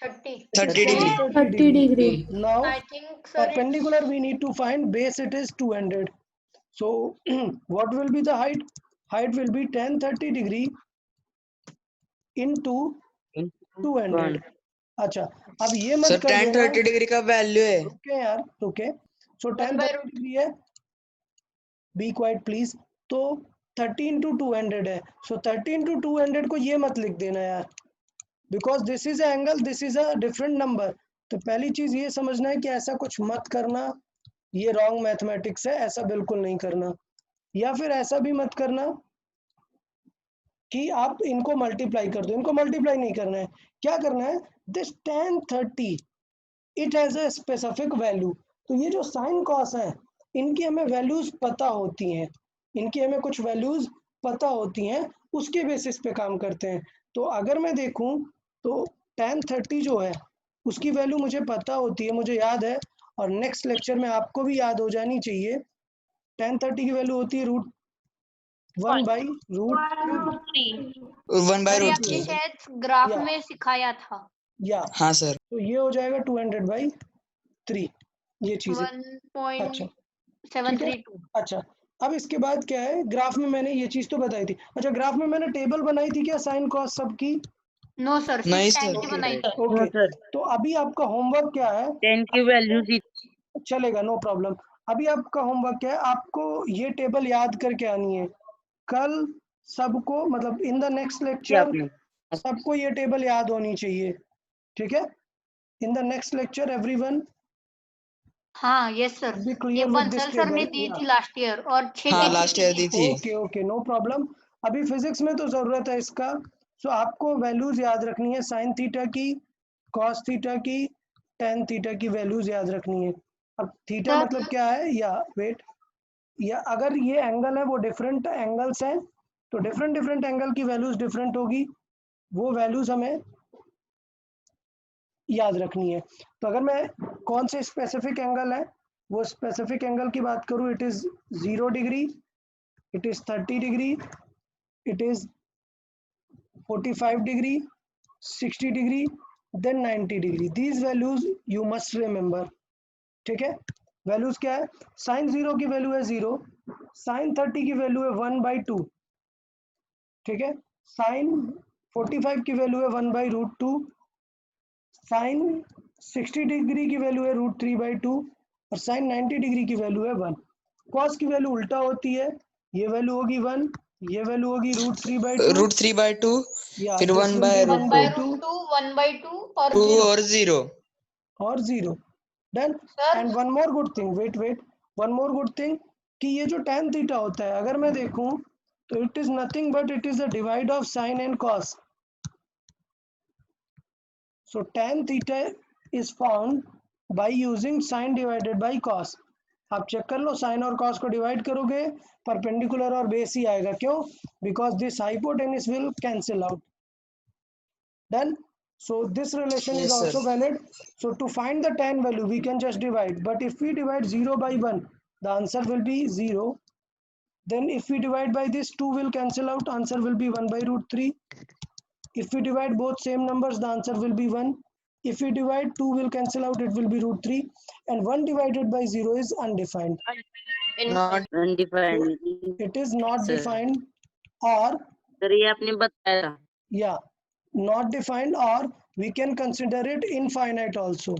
30 degree. 30 degree. Now I think sir perpendicular we need to find, base it is 200. So what will be the height, height will be tan 30 degree into 200। अच्छा अब ये मत सर कर tan देना, 30 डिग्री का वैल्यू है। रुके यार रुके, सो tan 30 डिग्री है, बी क्वाइट प्लीज। तो 30 into 200 है, सो 30 into 200 को ये मत लिख देना यार, because this is angle, this is a different number. तो पहली चीज ये समझना है कि ऐसा कुछ मत करना, ये रॉन्ग मैथमेटिक्स है, ऐसा बिल्कुल नहीं करना। या फिर ऐसा भी मत करना कि आप इनको मल्टीप्लाई कर दो, इनको मल्टीप्लाई नहीं करना है, क्या करना है, this tan 30 it has a specific value. तो ये जो साइन कॉस है इनकी हमें वैल्यूज पता होती हैं, इनकी हमें कुछ वैल्यूज पता होती हैं, उसके बेसिस पे काम करते हैं। तो अगर मैं देखूं तो tan 30 जो है उसकी वैल्यू मुझे पता होती है, मुझे याद है, और नेक्स्ट लेक्चर में आपको भी याद हो जानी चाहिए। tan 30 की वैल्यू होती है √1 बाई √3। 1 by सर ये root आपने 3। शायद ग्राफ Yeah. में सिखाया था। या हाँ सर। तो ये हो जाएगा 200/3 ये चीजें। अच्छा ठीक है 1.732। अच्छा, अब इसके बाद क्या है, ग्राफ में मैंने ये चीज तो बताई थी। अच्छा, ग्राफ में मैंने टेबल बनाई थी क्या साइन कॉस सबकी? नो सर, नहीं सिर्फ 10 सर। की ओके बनाई थी। नो ओके, सर, तो अभी आपका होमवर्क क्या है? 10 की वैल्यू थी। चलेगा, नो प्रॉब्लम। अभी आपका होमवर्क क्या है, आपको ये टेबल याद करके आनी है। कल सबको मतलब इन द नेक्स्ट लेक्चर आपने सबको ये टेबल याद होनी चाहिए, ठीक है? In the next lecture everyone हाँ यस सर, बी ये clear with this Bansal sir ने टेबल। दी थी लास्ट ईयर और 6 हाँ टेबल लास्ट ईयर दी थी। Okay okay, no problem. अभी फिजिक्स में तो जरूरत है इसका। सो आपको वैल्यूज याद रखनी है, साइन थीटा की, कॉस थीटा की, टेन थीटा की वैल्यूज याद रखनी है। अब थीटा सर मतलब क्या है, या वेट, या अगर ये एंगल है वो डिफरेंट एंगल्स हैं तो डिफरेंट डिफरेंट एंगल की वैल्यूज डिफरेंट होगी, वो वैल्यूज हमें याद रखनी है। तो अगर मैं कौन से स्पेसिफिक एंगल है वो स्पेसिफिक एंगल की बात करूं, it is 0 degree, it is 30 degree, it is 45 degree, 60 degree, then 90 degree. These values you must remember. ठीक है, वैल्यूज क्या है, साइन 0 की वैल्यू है 0, साइन 30 की वैल्यू है 1/2, ठीक है, साइन 45 की वैल्यू है 1/√2, साइन 60 डिग्री की वैल्यू है √3/2 और साइन 90 डिग्री की वैल्यू है 1। कॉस की वैल्यू उल्टा होती है, ये वैल्यू होगी 1, ये वैल्यू होगी √3/2, √3/2 या फिर this 1 will by be root 1/2 1/2 और 2 0 और 0। और 0 done. Sir. And one more good thing, wait one more good thing, कि ये जो tan थीटा होता है अगर मैं देखूं तो it is nothing but it is the divide of sine and cos. So tan theta is found by using sine divided by cos. आप चेक कर लो, साइन और कॉस को डिवाइड करोगे परपेंडिकुलर और बेस ही आएगा, क्यों? Because this hypotenuse will cancel out. Done. So this relation is Yes sir। also valid. So to find the tan value, we can just divide. But if we divide 0 by 1, the answer will be 0. Then if we divide by this, 2 will cancel out. Answer will be 1/√3. If we divide both same numbers, the answer will be 1. If we divide, 2 will cancel out. It will be √3. And 1 divided by 0 is undefined. Not undefined. It is not Sir. defined, or sir ये आपने बताया। yeah, not defined, or we can consider it infinite also.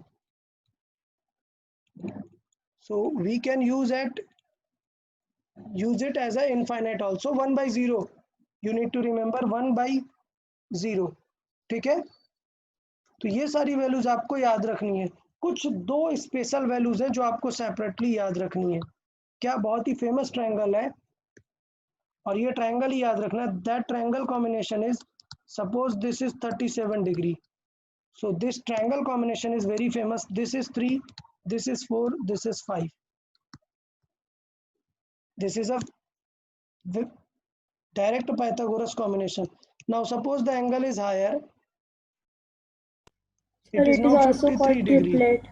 So we can use it as a infinite also. 1/0, you need to remember 1/0, ठीक है? तो ये सारी वैल्यूज आपको याद रखनी है। कुछ दो स्पेशल वैल्यूज हैं जो आपको सेपरेटली याद रखनी है। क्या बहुत ही फेमस ट्रायंगल है और ये ट्रायंगल ही याद रखना, that triangle combination is, suppose this is 37 degree, so this triangle combination is very famous. This is 3, this is 4, this is 5. This is a direct Pythagoras combination. Now suppose the angle is higher, Sir, it is it now is also 53 called degree. triplet.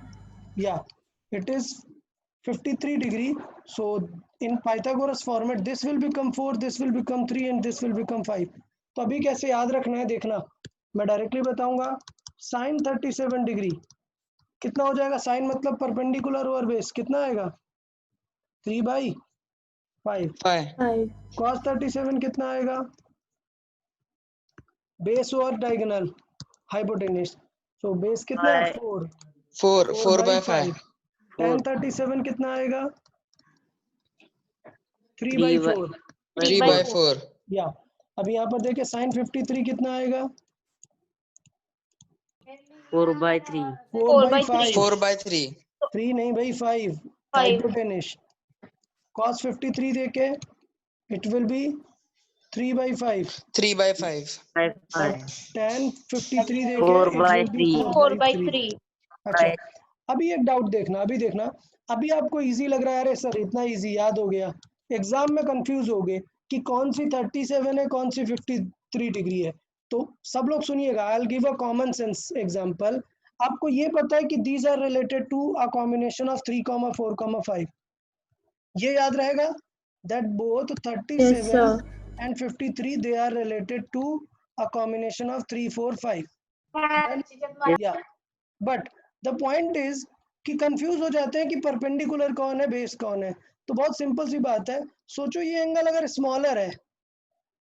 Yeah, it is 53 degree. So in Pythagoras format, this will become 4, this will become 3 and this will become 5. तो अभी कैसे याद रखना है देखना, मैं डायरेक्टली बताऊंगा। साइन 37 डिग्री कितना हो जाएगा, साइन मतलब परपेंडिकुलर ओवर बेस, कितना आएगा 3/5। 5 cos 37 कितना आएगा, बेस और डायगोनल हाइपोटेन्यूज, सो बेस कितना है 4, 4/5 tan 37 कितना आएगा 3/4, 3/4 या अब यहाँ पर देखिए साइन 53 कितना आएगा 4/3 4/5, 4/3 3 नहीं भाई 5 हाइपोटेन्यूज। cos 53 देखे इट विल बी 3/5 3/5 और tan 53 देखे 4/3 4/3। अच्छा, अभी एक डाउट देखना, अभी देखना, अभी आपको इजी लग रहा है, अरे सर इतना इजी याद हो गया। एग्जाम में कंफ्यूज हो गए कि कौन सी 37 है कौन सी 53 डिग्री है। तो सब लोग सुनिएगा, I will give a common sense example. आपको ये पता है कि these are related to a combination of 3, 4, 5, ये याद रहेगा that both 37 Yes, sir. and 53 they are related to a combination of 3, 4, 5. या बट द पॉइंट इज कि कंफ्यूज हो जाते हैं कि परपेंडिकुलर कौन है, बेस कौन है। तो बहुत सिंपल सी बात है, सोचो ये एंगल अगर स्मॉलर है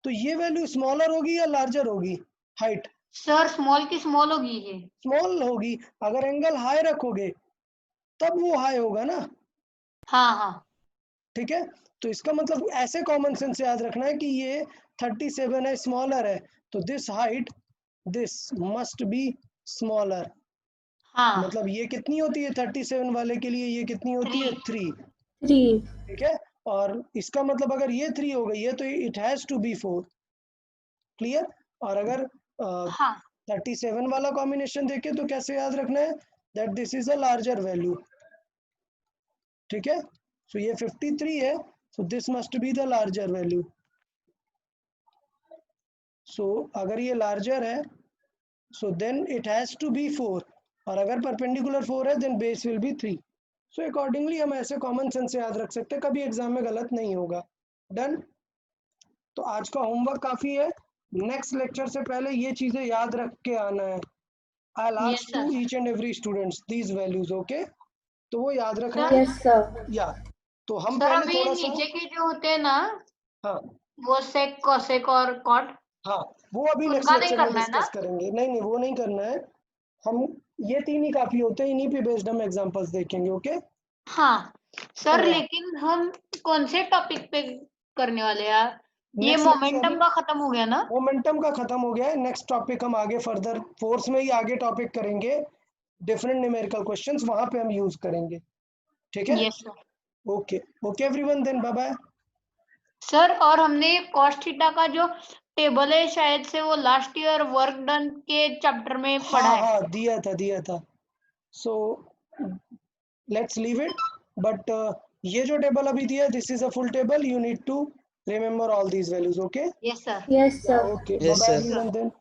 तो ये वैल्यू स्मॉलर होगी या लार्जर होगी? हाइट सर स्मॉल की स्मॉल होगी ये। स्मॉल होगी। अगर एंगल हाई रखोगे तब वो हाई होगा ना। हाँ हाँ ठीक है, तो इसका मतलब ऐसे कॉमन सेंस से याद रखना है कि ये 37 है, स्मॉलर है, तो this height this must be smaller. हाँ मतलब ये कितनी होती है 37 वाले के लिए, ये कितनी होती है 3। 3. ठीक है, और इसका मतलब अगर ये 3 हो गई है तो it has to be 4। Clear? और अगर हाँ 37 वाला कॉम्बिनेशन देखे तो कैसे याद रखना है, that this is a larger value. ठीक है, सो ये 53 है, so this must be the larger value. So अगर ये लार्जर है so then it has to be 4, और अगर परपेंडिकुलर 4 है then base will be 3। So accordingly हम ऐसे कॉमन सेंस से याद रख सकते हैं, कभी एग्जाम में गलत नहीं होगा। डन? तो आज का होमवर्क काफी है। नेक्स्ट लेक्चर से पहले ये चीजें याद रख के आना है। I will Yes, ask to sir. Each and every students these values, okay? तो वो याद रखना है। Yes, sir. या तो हम सर पहले अभी थोड़ा सा, नीचे के जो होते हैं ना, हाँ वो सेक कोसेक और कॉट, हाँ वो अभी नेक्स्ट उनका नहीं लेक्चर में करना है ना? डिस्कस करेंगे। नहीं नहीं वो नहीं करना है, हम ये 3 ही काफी होते हैं, इन्हीं पे बेस्ड हम एग्जांपल्स देखेंगे। ओके? हाँ सर, हाँ। लेकिन हम कौन से टॉपिक पे करने वाले हैं यार? ये Next मोमेंटम lecture- का खत्म हो गया ना? मोमेंटम का खत्म हो गया है। नेक्स्ट टॉपिक हम आगे फर्दर फोर्स में ही आगे टॉपिक करेंगे, डिफरेंट न्यूमेरिकल क्वेश्चंस वहां पे हम यूज करेंगे। ठीक है? Yes sir. Okay okay everyone, then bye bye. Sir और हमने कॉस थीटा का जो टेबल है शायद से वो लास्ट ईयर वर्क डन के चैप्टर में पढ़ा हाँ है। हाँ दिया था। So let's leave it, but ये जो टेबल अभी दिया है this is a full table, you need to remember all these values. Okay? Yes sir. Yes, sir. Okay Yes, bye sir. Everyone then.